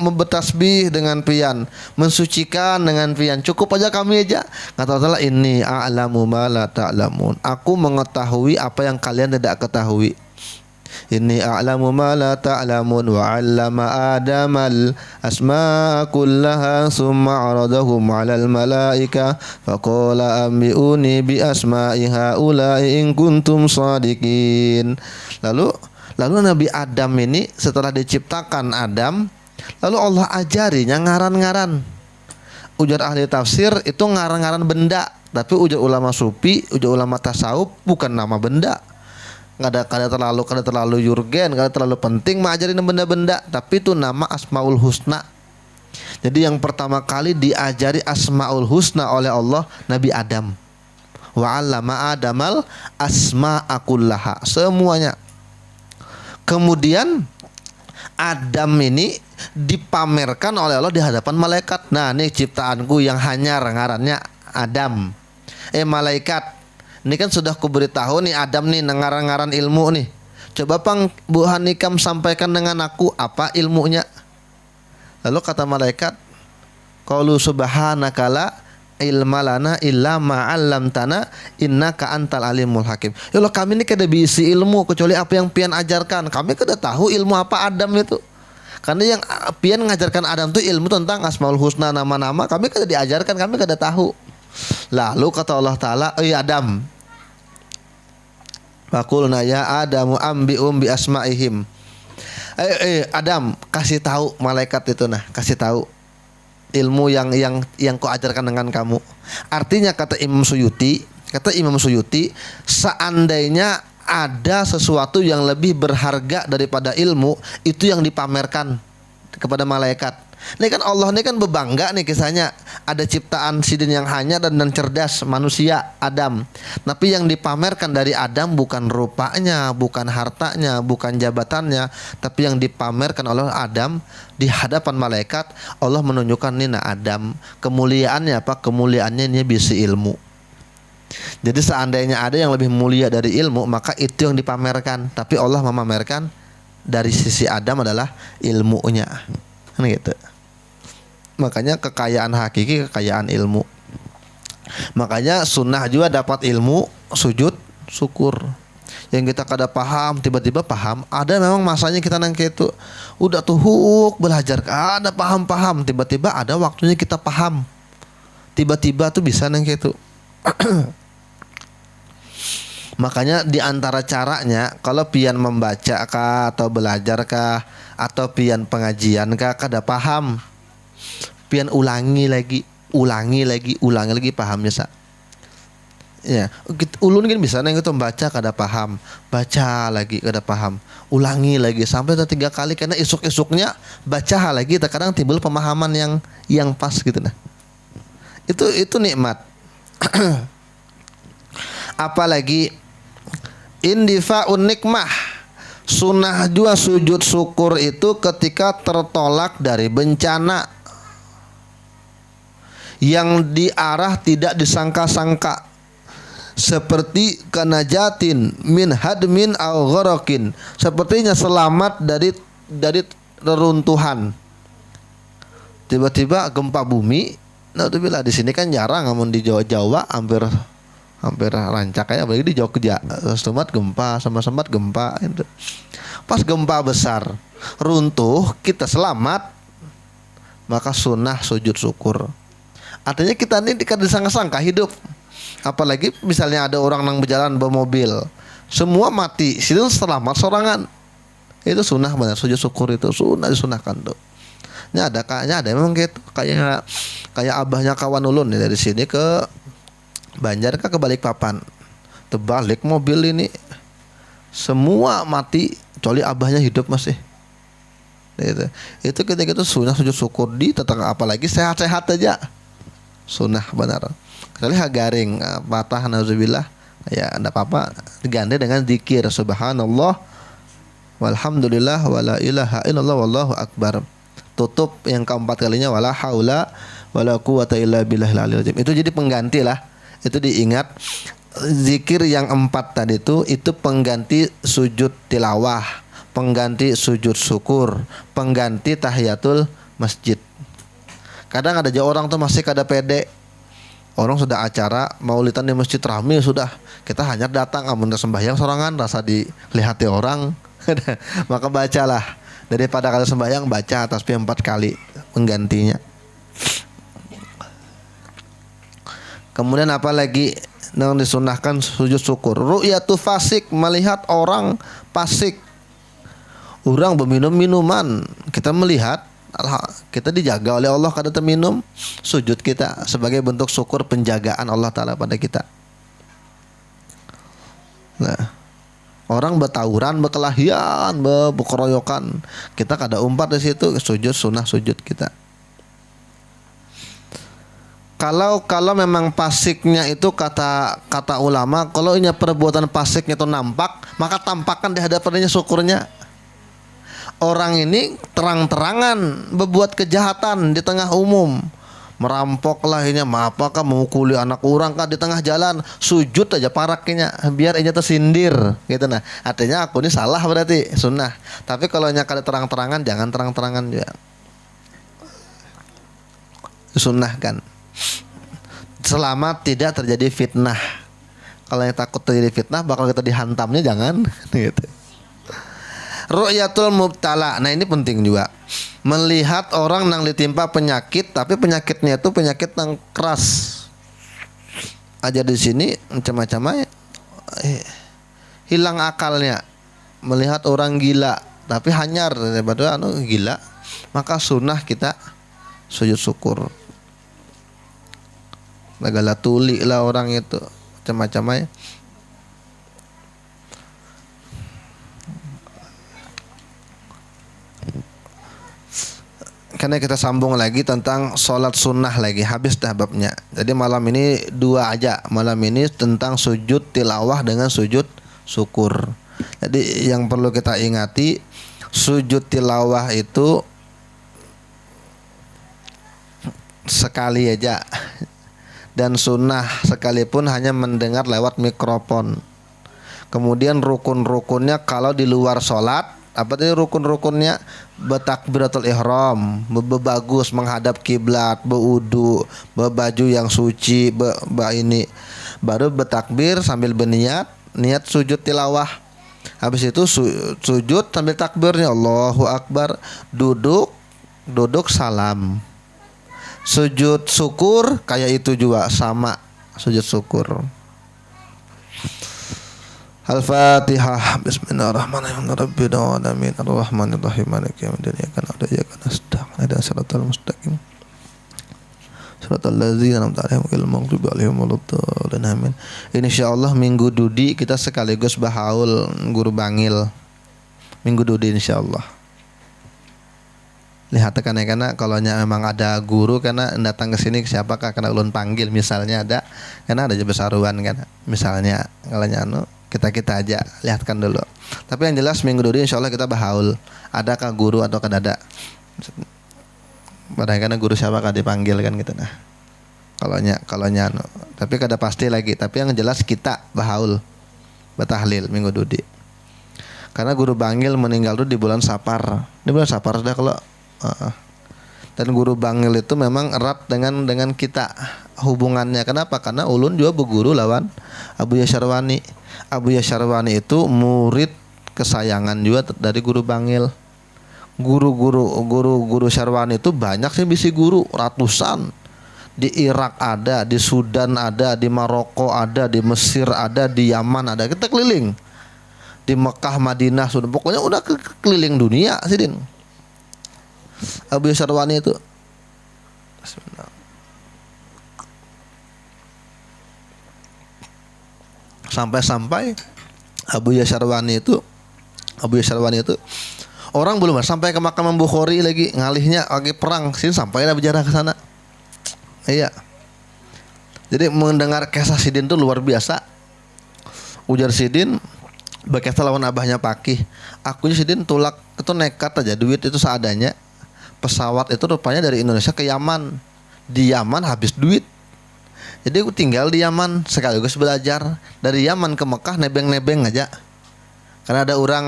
membetasbih dengan pian, mensucikan dengan pian, cukup aja kami aja. Kata Allah Ta'ala, inni a'lamu ma la ta'lamun, aku mengetahui apa yang kalian tidak ketahui. Inni a'lamu ma la ta'lamun wa 'allama Adamal asma'a kullaha summa 'aradahum 'alal malaika faqala ambi'uni bi asma'i haula'i in kuntum shadiqin. Lalu Nabi Adam ini setelah diciptakan Adam, lalu Allah ajarinya ngaran-ngaran. Ujar ahli tafsir itu ngaran-ngaran benda, tapi ujar ulama sufi, ujar ulama tasawuf bukan nama benda. Kada terlalu urgen, kada terlalu penting mengajarin benda-benda, tapi itu nama Asmaul Husna. Jadi yang pertama kali diajari Asmaul Husna oleh Allah Nabi Adam. Wa 'allama Adamal asma'a kullaha, semuanya. Kemudian Adam ini dipamerkan oleh Allah di hadapan malaikat. Nah, ini ciptaanku yang hanyar, ngarannya Adam. Malaikat, ini kan sudah kuberitahu nih Adam nih ngaran-ngaran ilmu nih. Coba Pang Bu Hanikam sampaikan dengan aku apa ilmunya. Lalu kata malaikat, qalu subhanaka la ilma lana illa ma 'allamtana innaka antal alimul hakim. Ya Allah, kami ini kada bisa ilmu kecuali apa yang pian ajarkan. Kami kada tahu ilmu apa Adam itu. Karena yang pian ngajarkan Adam itu ilmu tentang Asmaul Husna, nama-nama, kami kada diajarkan, kami kada tahu. Lalu kata Allah Ta'ala, Adam, faqulna ya Adamu ambi'um bi asma'ihim. Adam, kasih tahu malaikat itu, kasih tahu ilmu yang kau ajarkan dengan kamu. Artinya kata Imam Suyuti, seandainya ada sesuatu yang lebih berharga daripada ilmu, itu yang dipamerkan kepada malaikat. Ini kan Allah ini kan berbangga nih kisahnya, ada ciptaan sidin yang hanya dan cerdas manusia Adam. Tapi yang dipamerkan dari Adam bukan rupanya, bukan hartanya, bukan jabatannya, tapi yang dipamerkan oleh Adam di hadapan malaikat. Allah menunjukkan nih Adam kemuliaannya apa? Kemuliaannya ini bisa ilmu. Jadi seandainya ada yang lebih mulia dari ilmu, maka itu yang dipamerkan. Tapi Allah memamerkan dari sisi Adam adalah ilmunya. Kan gitu. Makanya kekayaan hakiki, kekayaan ilmu. Makanya sunnah juga dapat ilmu, sujud syukur. Yang kita kada paham, tiba-tiba paham. Ada memang masanya kita nang itu udah tuhuk belajar, ada paham-paham, tiba-tiba ada waktunya kita paham. Tiba-tiba tuh bisa nang itu. Makanya di antara caranya kalau pian membaca kah atau belajar kah atau pian pengajian kah kada paham, pian ulangi lagi pahamnya sa. Ya, ulun kan bisa neng itu membaca kada paham, baca lagi kada paham, ulangi lagi sampai 3 kali, karena isuk-isuknya baca lagi terkadang timbul pemahaman yang pas gitu nah. Itu nikmat. Apalagi indifa'un nikmah, sunnah juga sujud syukur itu ketika tertolak dari bencana yang diarah tidak disangka-sangka, seperti kanajatin min hadmin au gharakin, sepertinya selamat dari reruntuhan. Tiba-tiba gempa bumi. Nah, itu bila di sini kan jarang, namun di Jawa hampir rancak aja, apalagi di Jogja sempat gempa itu. Pas gempa besar runtuh kita selamat, maka sunnah sujud syukur. Artinya kita ini disangka-sangka hidup. Apalagi misalnya ada orang yang berjalan bawa mobil, semua mati, situ selamat sorangan. Itu sunnah benar, sujud syukur itu sunnah disunahkan tuh. Nya ada memang gitu. Kayak abahnya kawan ulun nih, dari sini ke Banjar ke Balikpapan. Terbalik mobil ini semua mati, kecuali abahnya hidup masih. Itu ketika itu sunnah sujud syukur di tetang, apalagi sehat-sehat aja. Sunnah benar. Kecuali garing patah nauzubillah, ya enggak apa-apa, diganti dengan zikir subhanallah walhamdulillah wala ilaha illallah wallahu akbar. Tutup yang keempat kalinya wala haula wala quwata illa billahil aliyil azim. Itu jadi pengganti lah. Itu diingat zikir yang 4 tadi itu pengganti sujud tilawah, pengganti sujud syukur, pengganti tahiyatul masjid. Kadang ada aja orang tuh masih kada pede. Orang sudah acara maulidan di masjid rame sudah, kita hanya datang amun sembahyang sorangan rasa dilihati orang. Maka bacalah, daripada kada sembahyang baca tasbih 4 kali penggantinya. Kemudian apa lagi yang disunahkan sujud syukur? Ru'yatu fasik, melihat orang fasik. Orang berminum minuman, kita melihat, kita dijaga oleh Allah kada terminum, sujud kita sebagai bentuk syukur penjagaan Allah Ta'ala pada kita. Nah, orang bertawuran, berkelahian, berkeroyokan, kita kada umpat di situ, sujud sunnah sujud kita. Kalau memang pasiknya itu kata ulama, kalau ini perbuatan pasiknya itu nampak, maka tampakkan di hadapannya syukurnya. Orang ini terang-terangan berbuat kejahatan di tengah umum, merampok lah ini, apakah memukuli anak orang kah di tengah jalan, sujud aja paraknya biar ini tersindir gitu. Nah, artinya aku ini salah berarti sunnah. Tapi kalau nya kada terang-terangan, jangan terang-terangan juga, sunnah kan, selama tidak terjadi fitnah. Kalau yang takut terjadi fitnah bakal kita dihantamnya, jangan gitu. Ru'yatul mubtala. Nah, ini penting juga. Melihat orang yang ditimpa penyakit, tapi penyakitnya itu penyakit yang keras. Aja di sini macam-macam hilang akalnya. Melihat orang gila, tapi hanyar daripada gila, maka sunnah kita sujud syukur. Bagala tuli lah orang itu, macam-macam. Karena kita sambung lagi tentang sholat sunnah lagi, habis dah babnya. Jadi malam ini 2 aja. Malam ini tentang sujud tilawah dengan sujud syukur. Jadi yang perlu kita ingati, sujud tilawah itu sekali aja, dan sunnah sekalipun hanya mendengar lewat mikrofon. Kemudian rukun-rukunnya kalau di luar sholat, apa tadi rukun-rukunnya? Bertakbiratul ihram, bagus menghadap kiblat, berwudu, berbaju yang suci, ini baru bertakbir sambil berniat, niat sujud tilawah. Habis itu sujud sambil takbirnya Allahu Akbar, duduk salam. Sujud syukur kayak itu juga sama, sujud syukur. Al-Fatihah. Bismillahirrahmanirrahim. Rabbil alamin arrahmanir rahim maliki yaumiddin iyyaka na'budu wa iyyaka nasta'in ihdinas siratal mustaqim siratal ladzina an'amta 'alaihim ghairil maghdubi 'alaihim waladdallin amin. Insyaallah minggu dudi kita sekaligus bahaul guru bangil. Minggu dudi insyaallah. Lihat karena kalau memang ada guru karena datang ke sini, siapakah kena ulun panggil misalnya ada, karena ada besaruan kan misalnya, kalau kita aja lihatkan dulu. Tapi yang jelas minggu dulu insyaallah kita bahaul. Adakah guru atau kada? Padahal guru siapakah dipanggil kan gitu nah. Kalau tapi kada pasti lagi. Tapi yang jelas kita bahaul, batahlil minggu dudi. Karena guru bangil meninggal dulu di bulan Safar. Di bulan Safar sudah kalau dan guru bangil itu memang erat dengan kita hubungannya. Kenapa? Karena ulun juga berguru lawan Abu Yasyarwani. Abu Yasyarwani itu murid kesayangan juga dari guru bangil. Guru Syarwani itu banyak sih, bisi guru ratusan. Di Irak ada, di Sudan ada, di Maroko ada, di Mesir ada, di Yaman ada. Kita keliling. Di Mekah, Madinah, sudah pokoknya udah keliling dunia sih Din. Abu Syarwani itu. Sampai-sampai Abu Syarwani itu orang belum sampai ke makam Bukhari lagi, ngalihnya lagi perang sini, sampailah berjarah ke sana. Iya. Jadi mendengar kisah Sidin itu luar biasa. Ujar Sidin, berkisah lawan abahnya Pakih. Akunya Sidin tulak itu nekat aja, duit itu seadanya. Pesawat itu rupanya dari Indonesia ke Yaman. Di Yaman habis duit. Jadi aku tinggal di Yaman sekaligus belajar. Dari Yaman ke Mekah nebeng-nebeng aja. Karena ada orang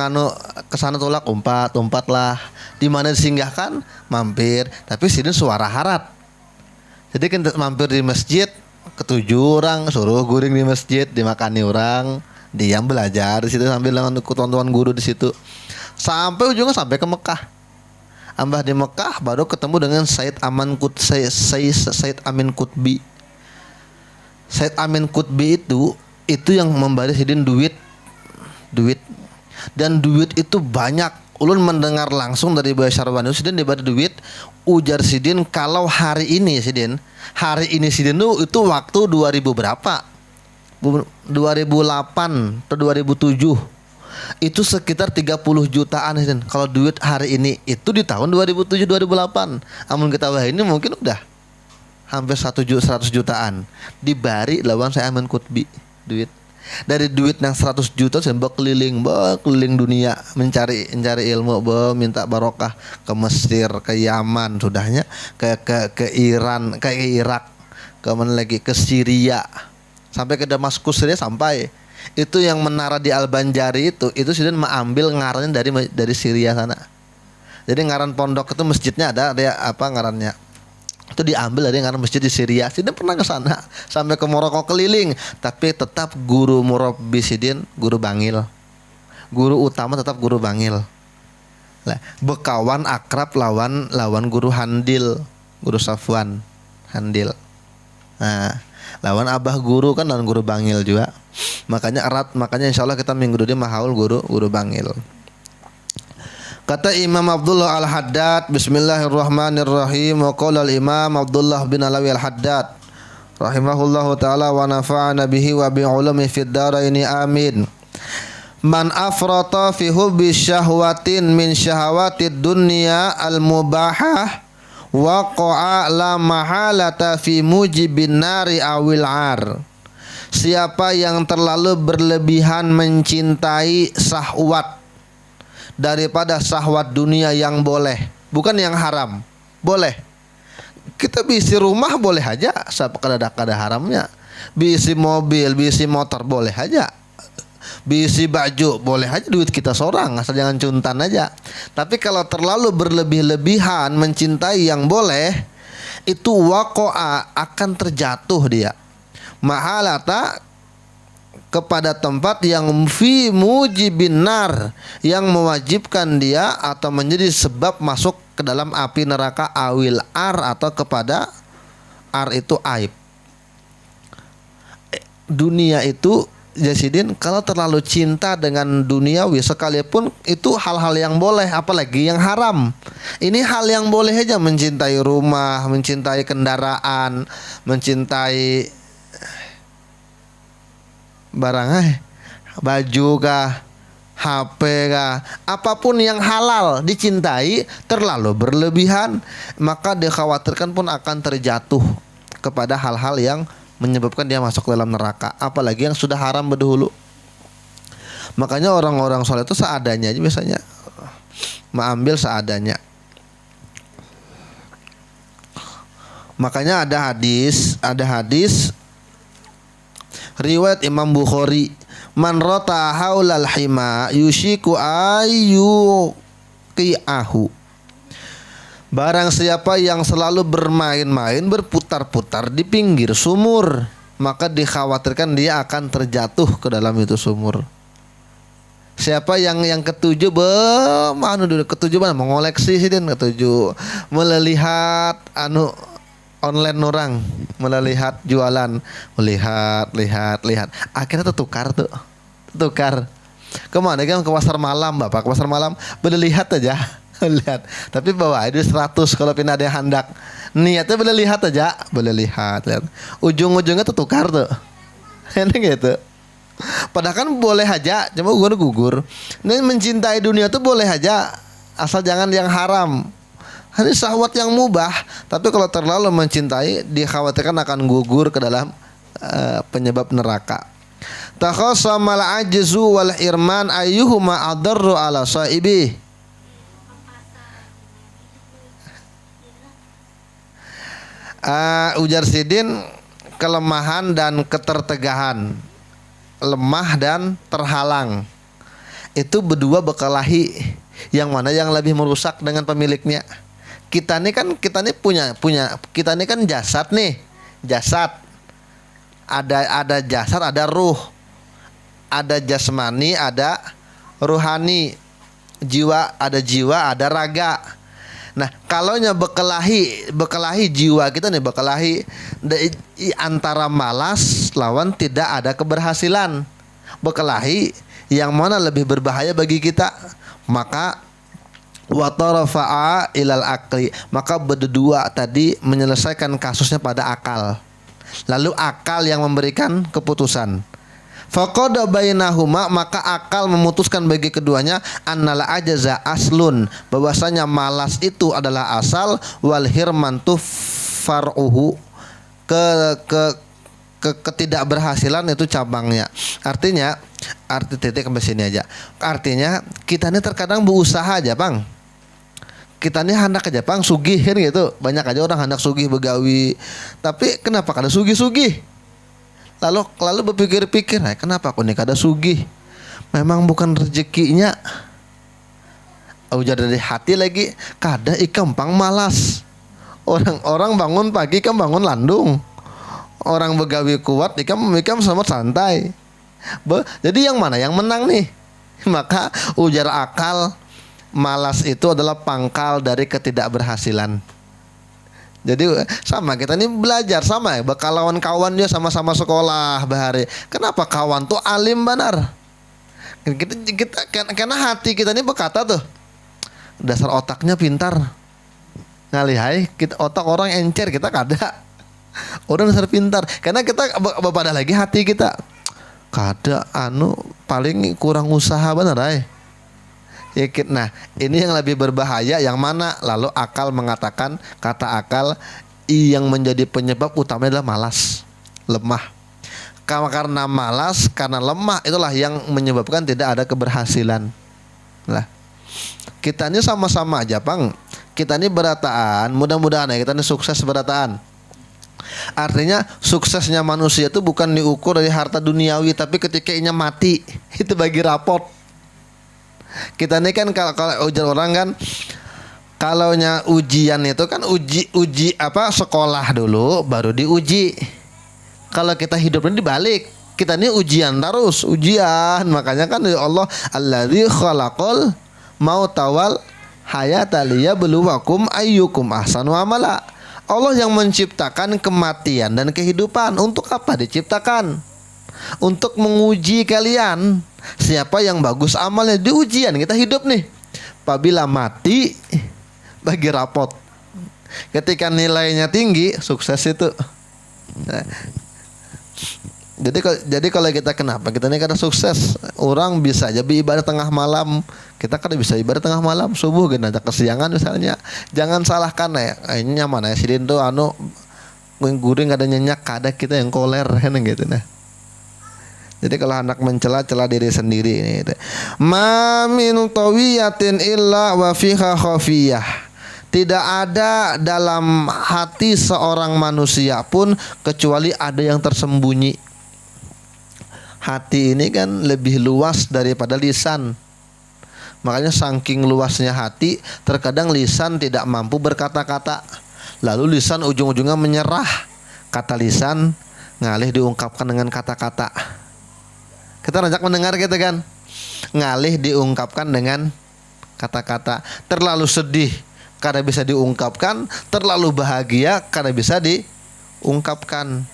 kesana tulak umpat lah. Di mana disinggahkan mampir. Tapi Sidin suara harat. Jadi kan mampir di masjid, ketujuh orang suruh guring di masjid, dimakani orang, diam belajar di situ sambil dengan tuan-tuan guru di situ. Sampai ujungnya sampai ke Mekah. Ambah di Mekah baru ketemu dengan Said Amin Qutbi. Said Amin Qutbi itu yang memberi Sidin duit. Dan duit itu banyak. Ulun mendengar langsung dari Buya Syarwani, Sidin diberi duit. Ujar Sidin, kalau hari ini Sidin itu waktu 2000 berapa? 2008 atau 2007. Itu sekitar 30 jutaan Sidin. Kalau duit hari ini itu di tahun 2007 2008. Amun kita wah ini mungkin udah hampir 100 jutaan. Dibari lawan saya Amin Qutbi duit. Dari duit yang 100 juta saya keliling dunia mencari ilmu, minta barokah ke Mesir, ke Yaman, sudahnya ke Iran, ke Irak, kemudian lagi ke Syria, sampai ke Damaskus Syria sampai. Itu yang menara di Al-Banjari itu Sidin mengambil ngarannya dari Syria sana. Jadi ngaran pondok itu masjidnya ada apa ngarannya? Itu diambil dari ngaran masjid di Syria. Sidin pernah ke sana sampai ke Maroko keliling, tapi tetap guru murabbi Sidin guru Bangil. Guru utama tetap guru Bangil. Lah, bekawan akrab lawan guru Handil, guru Safwan Handil. Nah, lawan abah guru kan lawan guru Bangil juga. Makanya insyaallah kita minggu depan mahaul guru Bangil. Kata Imam Abdullah Al-Haddad, bismillahirrahmanirrahim, wa qala al-Imam Abdullah bin Alawi Al-Haddad rahimahullahu taala wa nafa'ana bihi wa bi ulumi fid dharaini amin. Man afrata fi hubbi syahwatin min syahawatid dunya al-mubahah waqa'a la mahalata fi mujibin nari awil ar. Siapa yang terlalu berlebihan mencintai syahwat daripada syahwat dunia yang boleh, bukan yang haram, boleh. Kita bisi rumah boleh aja, kada haramnya. Bisi mobil, bisi motor boleh aja. Bisi baju boleh aja, duit kita seorang, asal jangan cuntan aja. Tapi kalau terlalu berlebih-lebihan mencintai yang boleh, itu waqa'a, akan terjatuh dia. Mahalata, kepada tempat yang fi mujibin nar, yang mewajibkan dia atau menjadi sebab masuk ke dalam api neraka awil ar, atau kepada ar itu aib. Dunia itu Jasidin kalau terlalu cinta dengan duniawi sekalipun itu hal-hal yang boleh, apalagi yang haram. Ini hal yang boleh aja, mencintai rumah, mencintai kendaraan, mencintai barang baju kah, HP kah, apapun yang halal dicintai terlalu berlebihan, maka dikhawatirkan pun akan terjatuh kepada hal-hal yang menyebabkan dia masuk dalam neraka, apalagi yang sudah haram berdahulu. Makanya orang-orang soleh itu seadanya aja biasanya, mengambil seadanya. Makanya ada hadis riwayat Imam Bukhari, man rota haulal hima yushiku ayu qi'ahu. Barang siapa yang selalu bermain-main, berputar-putar di pinggir sumur, maka dikhawatirkan dia akan terjatuh ke dalam itu sumur. Siapa yang ketujuh ketujuh mana mengoleksi sih dan ketujuh melihat online orang melihat jualan lihat akhirnya tukar kemana kan ke pasar malam bapak ke pasar malam boleh lihat aja lihat tapi bawa itu 100 kalau pindah ada yang hendak niatnya boleh lihat aja lihat ujung-ujungnya tukar tuh enak gitu. Padahal kan boleh aja, cuma gugur. Ini mencintai dunia tuh boleh aja, asal jangan yang haram. Ini syahwat yang mubah, tapi kalau terlalu mencintai, dikhawatirkan akan gugur ke dalam penyebab neraka. Takhasamal ajzu wal irman ayyuhuma adarru ala sahibi. Ujar Sidin, kelemahan dan ketertegahan. Lemah dan terhalang itu berdua berkelahi yang mana yang lebih merusak dengan pemiliknya. Kita ini punya kita ini kan jasad ada jasad ada ruh, ada jasmani ada ruhani, jiwa ada raga. Nah, kalaunya bekelahi jiwa kita nih antara malas lawan tidak ada keberhasilan. Bekelahi yang mana lebih berbahaya bagi kita, maka watarafa'a ilal akli, maka berdua tadi menyelesaikan kasusnya pada akal. Lalu akal yang memberikan keputusan. Faqada bainahuma, maka akal memutuskan bagi keduanya annal ajaza aslun, bahwasanya malas itu adalah asal, wal hirman tu far'uhu, ketidakberhasilan itu cabangnya. Artinya arti titik sampai sini aja. Artinya kita ini terkadang berusaha aja, Bang. Kita ini hendak aja, Bang, sugih gitu. Banyak aja orang hendak sugih begawi. Tapi kenapa kada sugih-sugih? Lalu berpikir-pikir, kenapa aku nih kada sugih? Memang bukan rezekinya. Ujar dari hati lagi, kada ikam pang malas. Orang bangun pagi ikam bangun landung. Orang begawi kuat ikam sama santai. Jadi yang mana yang menang nih? Maka ujar akal, malas itu adalah pangkal dari ketidakberhasilan. Jadi sama kita ini belajar sama ya, bakal lawan kawan dia sama-sama sekolah bahari. Kenapa kawan tuh alim benar? Kita karena hati kita ini berkata tuh, dasar otaknya pintar. Ngalihai kita otak orang encer, kita kada. Orang dasar pintar. Karena kita pada lagi hati kita kada paling kurang usaha benar ay. Ya, nah ini yang lebih berbahaya yang mana? Lalu akal mengatakan, kata akal, yang menjadi penyebab utama adalah malas, lemah. Karena malas, karena lemah, itulah yang menyebabkan tidak ada keberhasilan. Lah, kita ini sama-sama aja, Bang. Kita ini berataan, mudah-mudahan ya kita ini sukses berataan. Artinya suksesnya manusia itu bukan diukur dari harta duniawi, tapi ketika inya mati, itu bagi raport. Kita ini kan kalau ujian orang kan, kalaunya ujian itu kan uji sekolah dulu baru diuji. Kalau kita hidup ini dibalik, kita ini ujian terus, ujian. Makanya kan ya Allah, alladzi khalaqal mauta wal hayata liyabluwakum ayyukum ahsanu amala. Allah yang menciptakan kematian dan kehidupan. Untuk apa diciptakan? Untuk menguji kalian, siapa yang bagus amalnya. Di ujian kita hidup nih. Apabila mati, bagi rapot. Ketika nilainya tinggi, sukses itu. Nah, jadi kalau kita kenapa kita ini kada sukses? Orang bisa aja ibadah tengah malam, kita kada bisa ibadah tengah malam, subuh gini aja kesiangan misalnya. Jangan salahkan ya. Ini nyaman ya sidin tuh guring kada nyenyak, kada kita yang koler kan gitu nah. Jadi kalau anak mencela diri sendiri ini. Ma min tawiyatin illa wa fiha khafiyah. Tidak ada dalam hati seorang manusia pun kecuali ada yang tersembunyi. Hati ini kan lebih luas daripada lisan. Makanya saking luasnya hati, terkadang lisan tidak mampu berkata-kata. Lalu lisan ujung-ujungnya menyerah. Kata lisan ngalih diungkapkan dengan kata-kata. Kita ajak mendengar gitu kan. ngalih diungkapkan dengan kata-kata. Terlalu sedih karena bisa diungkapkan, terlalu bahagia karena bisa diungkapkan.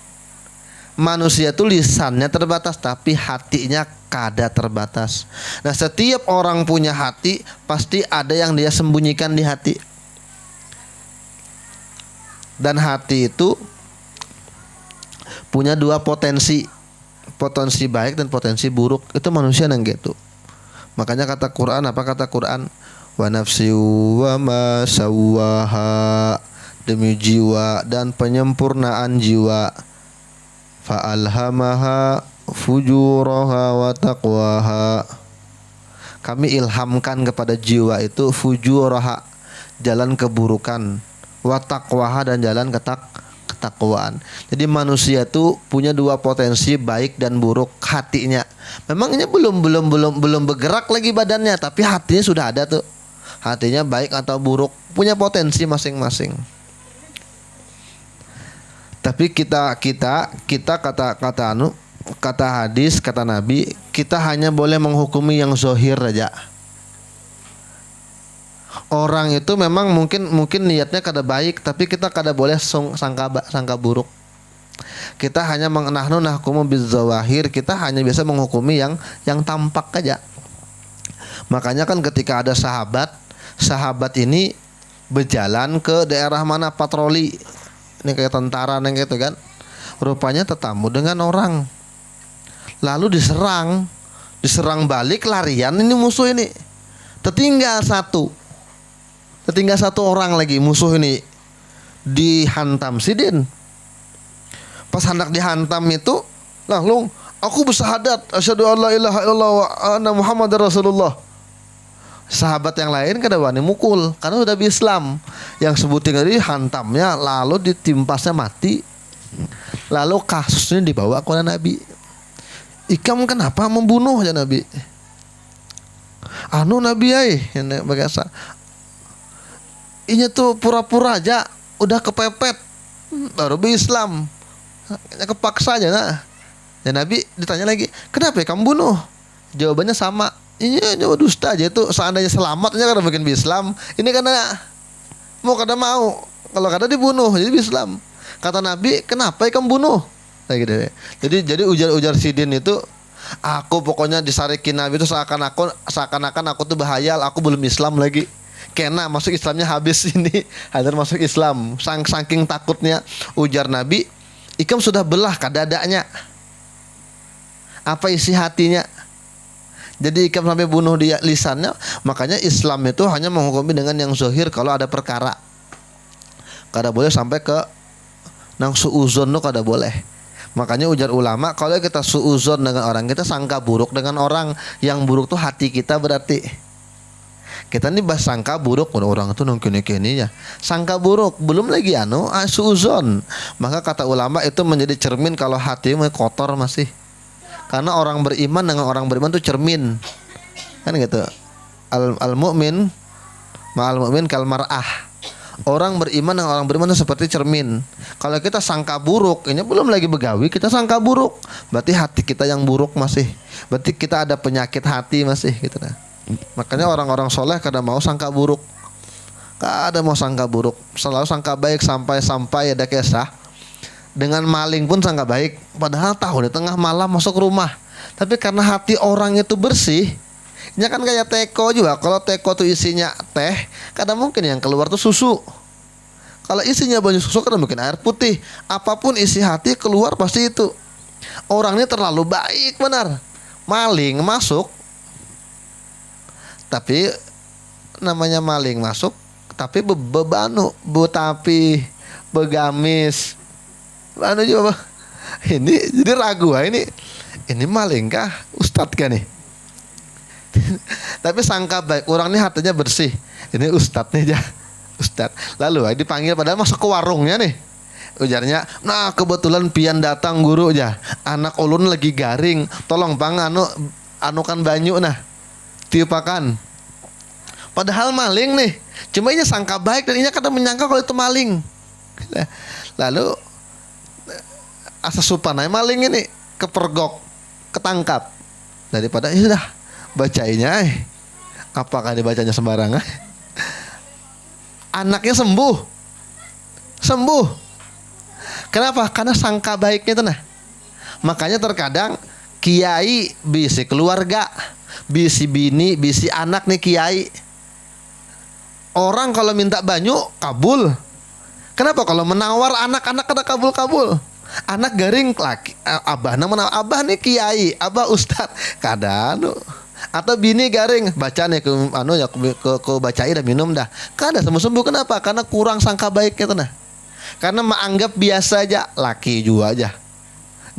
Manusia itu lisannya terbatas tapi hatinya kada terbatas. Nah, setiap orang punya hati, pasti ada yang dia sembunyikan di hati. Dan hati itu punya dua potensi baik dan potensi buruk. Itu manusia yang gitu. Makanya kata Quran, apa kata Quran? Wa nafsi wa ma sawwaha, demi jiwa dan penyempurnaan jiwa. Fa'alhamaha fujuraha wa taqwaha. Kami ilhamkan kepada jiwa itu fujuraha, jalan keburukan, wa taqwaha, dan jalan ketakwaan. Jadi manusia itu punya dua potensi baik dan buruk hatinya. Memangnya belum bergerak lagi badannya, tapi hatinya sudah ada tuh. Hatinya baik atau buruk, punya potensi masing-masing. Tapi kita kata hadis, kata Nabi, kita hanya boleh menghukumi yang zohir aja. Orang itu memang mungkin niatnya kada baik, tapi kita kada boleh sangka buruk. Kita hanya nahnu nahkumu bizzawahir, kita hanya bisa menghukumi yang tampak aja. Makanya kan ketika ada sahabat ini berjalan ke daerah mana patroli, ini kayak tentara yang gitu kan, rupanya tetamu dengan orang, lalu diserang balik, larian ini musuh ini, tertinggal satu orang lagi, musuh ini dihantam sidin. Pas hendak dihantam itu langsung, aku bersahadat asyhadu alla ilaha illallah wa anna muhammadar rasulullah. Sahabat yang lain kada wani mukul karena sudah Islam. Yang sebutin tadi hantamnya, lalu ditimpasnya mati. Lalu kasusnya dibawa ke Nabi. Ikam kenapa membunuh ya Nabi? Nabi ini bagasa. Ini tuh pura-pura aja udah kepepet baru Islam. Kepaksa aja nah. Ya Nabi ditanya lagi, kenapa kamu bunuh? Jawabannya sama. Ini nyawa dusta aja itu, seandainya selamatnya karena bikin Islam, ini karena mau, kalau kada dibunuh jadi Islam. Kata Nabi, kenapa kamu bunuh? Kayak gitu. Jadi ujar sidin itu, aku pokoknya disarikin Nabi itu seakan-akan aku tuh bahayal, aku belum Islam lagi. Kena masuk Islamnya habis ini, hadir masuk Islam. Saking takutnya, ujar Nabi, ikam sudah belah kadadanya. Apa isi hatinya? Jadi ikam sampai bunuh dia lisannya. Makanya Islam itu hanya menghukumi dengan yang zahir kalau ada perkara. Kada boleh sampai ke nang suuzon tuh kada boleh. Makanya ujar ulama, kalau kita suuzon dengan orang, kita sangka buruk dengan orang, yang buruk tuh hati kita berarti. Kita nih sangka buruk orang itu nang kini ya. Sangka buruk, belum lagi suuzon. Maka kata ulama itu menjadi cermin kalau hati kotor masih. Karena orang beriman dengan orang beriman itu cermin, kan gitu. Al mu'min ma'al mu'min kal mar'ah. Orang beriman dengan orang beriman itu seperti cermin. Kalau kita sangka buruk, ini belum lagi begawi, kita sangka buruk, berarti hati kita yang buruk masih. Berarti kita ada penyakit hati masih gitu nah. Makanya orang-orang soleh kadang mau sangka buruk, kada mau sangka buruk, selalu sangka baik sampai ada kisah. Dengan maling pun sangka baik, padahal tahu di tengah malam masuk rumah. Tapi karena hati orang itu bersih, ini kan kayak teko juga. Kalau teko tuh isinya teh, kadang mungkin yang keluar tuh susu. Kalau isinya banyak susu, kadang mungkin air putih. Apapun isi hati keluar pasti itu. Orangnya terlalu baik benar. Maling masuk, tapi namanya maling masuk, tapi tapi begamis. Juga ini jadi ragu ini maling kah ustadz kan nih. Tapi sangka baik, orang ini hatinya bersih, ini ustadz nih ya, ustadz. Lalu dipanggil padahal masuk ke warungnya nih, ujarnya, nah kebetulan pian datang guru aja, anak ulun lagi garing, tolong bang anukan banyu nah tiupakan. Padahal maling nih, cuma ini sangka baik dan ini kadang menyangka kalau itu maling. Lalu asa supanai maling ini kepergok, ketangkap. Daripada sudah bacainya apakah dibacanya sembarangan? Anaknya sembuh. Kenapa? Karena sangka baiknya itu nah. Makanya terkadang kiai bisi keluarga, bisi bini, bisi anak nih kiai. Orang kalau minta banyu kabul. Kenapa? Kalau menawar anak-anak kada kabul-kabul. Anak garing laki, abah nama abah nih kiai, abah ustad, kada atau bini garing baca nih ke bacai dah minum dah. Kada sembuh-sembuh. Kenapa? Karena kurang sangka baik itu nah. Karena menganggap biasa aja, laki juga aja.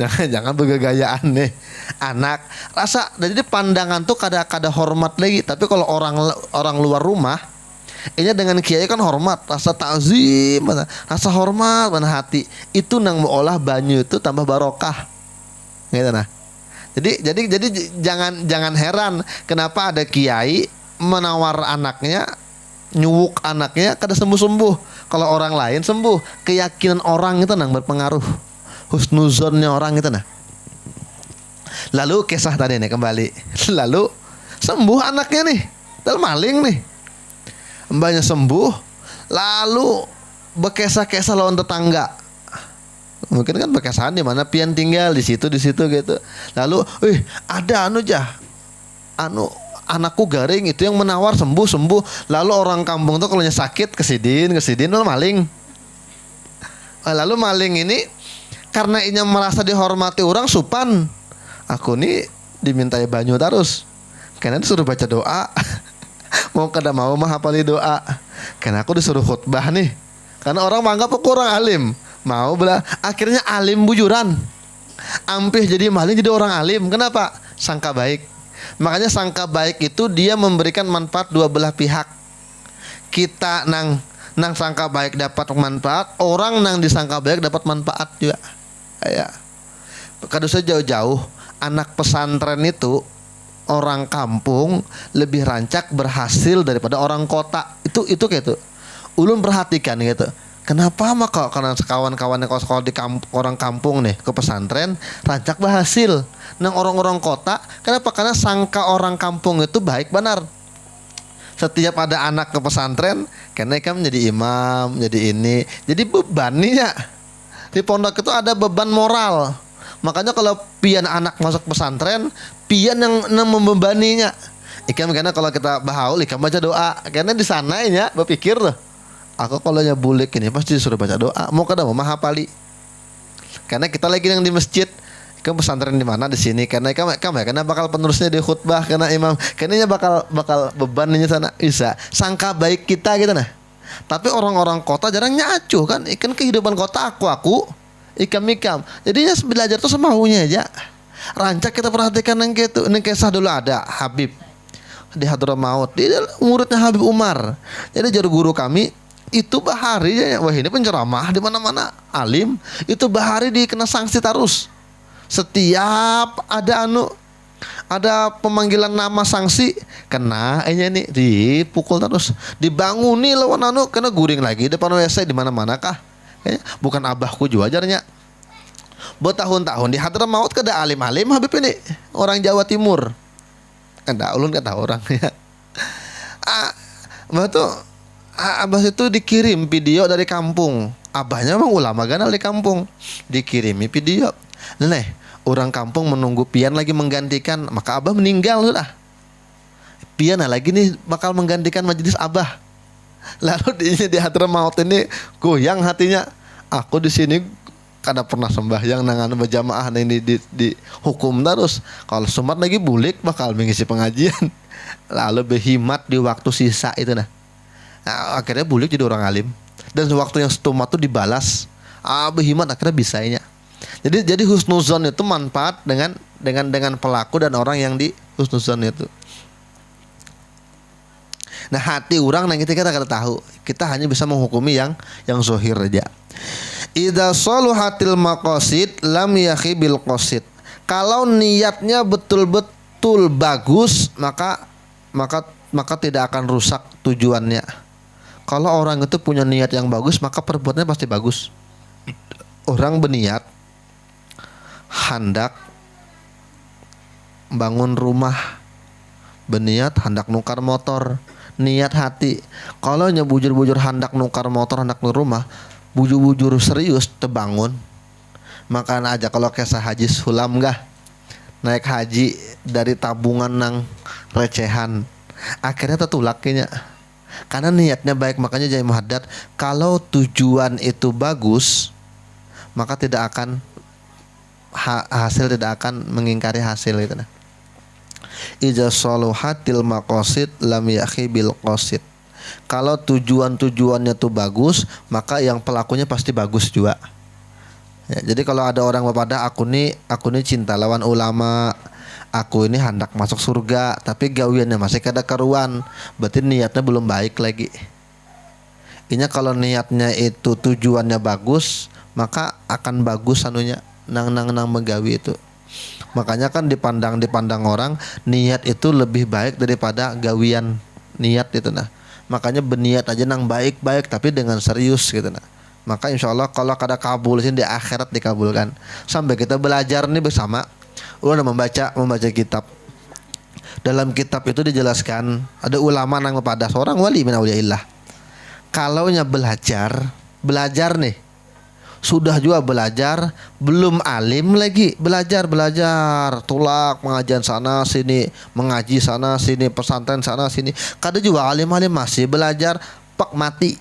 Jangan bergegayaan nih anak. Rasa jadi pandangan tuh kada hormat lagi. Tapi kalau orang luar rumah, ini dengan kiai kan hormat, rasa takzim, rasa hormat, mana hati. Itu nang mengolah banyu itu tambah barokah. Gitu nah. Jadi jangan heran kenapa ada kiai menawar anaknya, nyuwuk anaknya kada sembuh-sembuh. Kalau orang lain sembuh, keyakinan orang itu nang berpengaruh. Husnuzonnya orang itu nah. Lalu kisah tadi nih kembali. Lalu sembuh anaknya nih, dalam maling nih. Mbaknya sembuh, lalu bekesah-kesah lawan tetangga. Mungkin kan bekesahan di mana pian tinggal di situ gitu. Lalu, ada anakku garing itu yang menawar sembuh. Lalu orang kampung tuh kalau sakit kesidin lalu maling. Lalu maling ini karena inya merasa dihormati orang supan. Aku nih dimintai banyu terus. Karena disuruh baca doa. Mau kada mau mah hafali doa. Karena aku disuruh khutbah nih. Karena orang menganggap aku orang alim. Mau belah. Akhirnya alim bujuran. Ampih jadi maling jadi orang alim. Kenapa? Sangka baik. Makanya sangka baik itu dia memberikan manfaat dua belah pihak. Kita nang sangka baik dapat manfaat, orang nang disangka baik dapat manfaat juga. Ya. Kada usah jauh-jauh, anak pesantren itu orang kampung lebih rancak berhasil daripada orang kota. Itu kayak itu. Ulun perhatikan gitu. Kenapa maka karena kawan-kawan yang sekolah di orang kampung nih ke pesantren rancak berhasil. Nang orang-orang kota, kenapa? Karena sangka orang kampung itu baik benar. Setiap ada anak ke pesantren, karena kan menjadi imam, jadi ini, jadi beban nih ya. Di pondok itu ada beban moral. Makanya kalau pian anak masuk pesantren, pian yang membebaninya. Ikan karena kalau kita bahaul, ikan baca doa. Karena di sana ya berpikir tuh, aku kalau nyabulik ini pasti disuruh baca doa. Mau kada mau mahapali. Karena kita lagi yang di masjid, ikan pesantren di mana di sini. Karena karena bakal penerusnya di khutbah, karena imam, karena bakal bebannya sana bisa. Sangka baik kita gitu nah. Tapi orang-orang kota jarang nyacuh kan. Ikan kehidupan kota aku ikam. Jadinya belajar tuh semaunya aja. Rancak kita perhatikan yang gitu. Ini kisah dulu ada Habib di Hadramaut. Dia muridnya Habib Umar. Jadi jadi guru kami itu bahari ya. Wah ini penceramah di mana-mana alim. Itu bahari dikena sanksi terus. Setiap ada pemanggilan nama sanksi kena ini dipukul terus, dibanguni lawan kena guring lagi depan WC di mana-mana kah. Bukan abahku juga ajarnya. Bertahun-tahun di Hadramaut kada alim-alim Habib ini orang Jawa Timur. Kada ulun kata orang ya. Abah itu dikirim video dari kampung. Abahnya memang ulama ganal di kampung. Dikirimi video. Nah, orang kampung menunggu pian lagi menggantikan, maka abah meninggal sudah. Pian lagi nih bakal menggantikan majelis abah. Lalu di Hadramaut ini goyang hatinya. Aku di sini kada pernah sembahyang nangan berjamaah ini di hukum terus. Kalau Jumat lagi bulik bakal mengisi pengajian. Lalu berhimat di waktu sisa itu nah. Akhirnya bulik jadi orang alim. Dan waktu yang setumat itu dibalas. Berhimat akhirnya bisanya. Jadi husnuzon itu manfaat dengan pelaku dan orang yang di husnuzon itu. Nah hati orang yang kita kada tahu. Kita hanya bisa menghukumi yang zahir aja. Idza saluhatil maqasid lam yakhibil qasid. Kalau niatnya betul-betul bagus, maka tidak akan rusak tujuannya. Kalau orang itu punya niat yang bagus, maka perbuatannya pasti bagus. Orang berniat hendak bangun rumah, Berniat hendak nukar motor. Niat hati. Kalau nya bujur-bujur hendak nukar motor, hendak nukar rumah, bujur-bujur serius tebangun. Makanya aja kalau kisah Haji Sulam gah naik haji dari tabungan nang recehan, akhirnya tertulaknya karena niatnya baik. Makanya Jai Muhaddad, kalau tujuan itu bagus maka tidak akan hasil tidak akan mengingkari hasil itu. Nah, iza saluhatil maqasid lam yakhibil qasid. Kalau tujuannya tuh bagus, maka yang pelakunya pasti bagus juga. Ya, jadi kalau ada orang pada aku nih cinta lawan ulama, aku ini hendak masuk surga, tapi gawiannya masih kada karuan, berarti niatnya belum baik lagi. Ini kalau niatnya itu tujuannya bagus, maka akan bagus anunya nang menggawi itu. Makanya kan dipandang orang, niat itu lebih baik daripada gawian niat itu. Nah, makanya berniat aja nang baik-baik tapi dengan serius gitu. Nah, maka insya Allah kalau kada kabul di akhirat dikabulkan. Sampai kita belajar nih bersama, udah membaca kitab. Dalam kitab itu dijelaskan ada ulama nang pada seorang wali min auliyaillah. Kalau nya belajar nih, sudah juga belajar, belum alim lagi, belajar tulak pengajian sana sini, mengaji sana sini, pesantren sana sini. Kada juga alim masih belajar, pak mati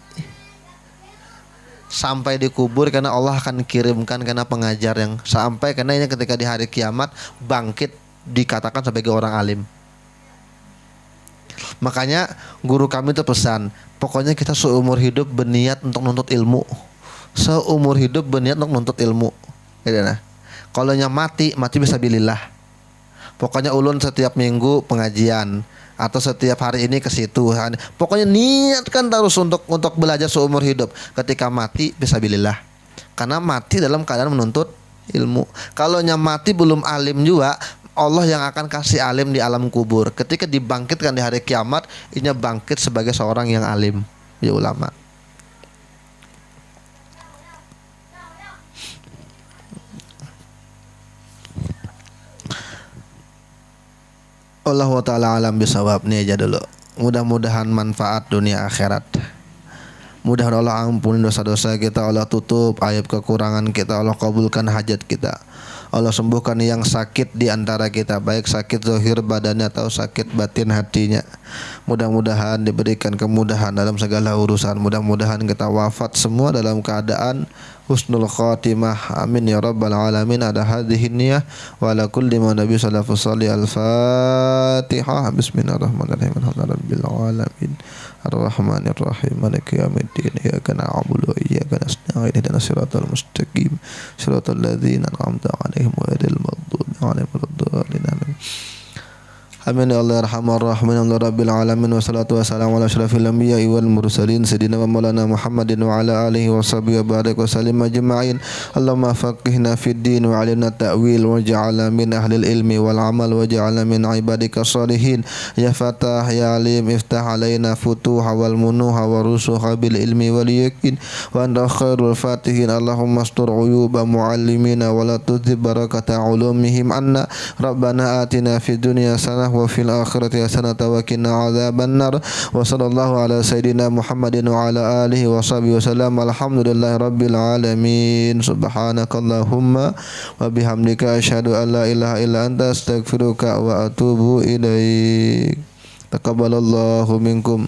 sampai dikubur, karena Allah akan kirimkan karena pengajar yang sampai karena ini ketika di hari kiamat bangkit dikatakan sebagai orang alim. Makanya guru kami itu pesan, pokoknya kita seumur hidup berniat untuk nuntut ilmu. Seumur hidup berniat untuk nuntut ilmu. Gitu nah. Kalau yang mati bisa bilillah. Pokoknya ulun setiap minggu pengajian atau setiap hari ini ke situ. Pokoknya niatkan terus untuk belajar seumur hidup. Ketika mati bisa bilillah. Karena mati dalam keadaan menuntut ilmu. Kalau yang mati belum alim juga, Allah yang akan kasih alim di alam kubur. Ketika dibangkitkan di hari kiamat, ini bangkit sebagai seorang yang alim, ya ulama. Allah ta'ala alam bisawab. Nih aja dulu. Mudah-mudahan manfaat dunia akhirat. Mudah-mudahan Allah ampuni dosa-dosa kita, Allah tutup aib kekurangan kita, Allah kabulkan hajat kita, Allah sembuhkan yang sakit di antara kita, baik sakit zahir badannya atau sakit batin hatinya. Mudah-mudahan diberikan kemudahan dalam segala urusan. Mudah-mudahan kita wafat semua dalam keadaan husnul khatimah. Amin ya rabbal alamin. Ada hadhihi niyah wa ala kulli ma nabi sallallahu alaihi al-Fatihah. Bismillahirrahmanirrahim. Alhamdulillahirabbil alamin. Ar-Rahmanir Rahim. Maliki yaumiddin. Iyyaka na'budu wa iyyaka nasta'in. Ihdinas siratal mustaqim. Siratal ladzina an'amta 'alaihim ghairil maghdubi 'alaihim waladdallin. Amin ya Allah arhamar rahimin. Ya rabbil alamin. Wassalatu wassalamu ala asyrafil anbiya'i wal mursalin sayyidina wa maulana Muhammadin wa ala alihi wa sahbihi wa barik wa sallim ajma'in. Allahumma faqihna fid din wa 'allimna ta'wil waj'alna min ahlil ilmi wal amal waj'alna min ibadika shalihin. Ya Fatah ya Alim iftah alaina futuha wal munuha wa rusuha bil ilmi wal yaqin wa anta khairul fatihin. Allahumma astur uyuba muallimina wa la tudhib barakata ulumihim anna. Rabbana atina fid dunya hasanah wa fil akhirati hasanatan wa qina adzabannar. Wa sallallahu ala sayidina Muhammadin wa ala alihi wa sahbihi wasallam. Alhamdulillahi rabbil alamin. Subhanakallahumma wa bihamdika asyhadu an la ilaha illa anta astaghfiruka wa atubu ilaik. Taqabbalallahu minkum.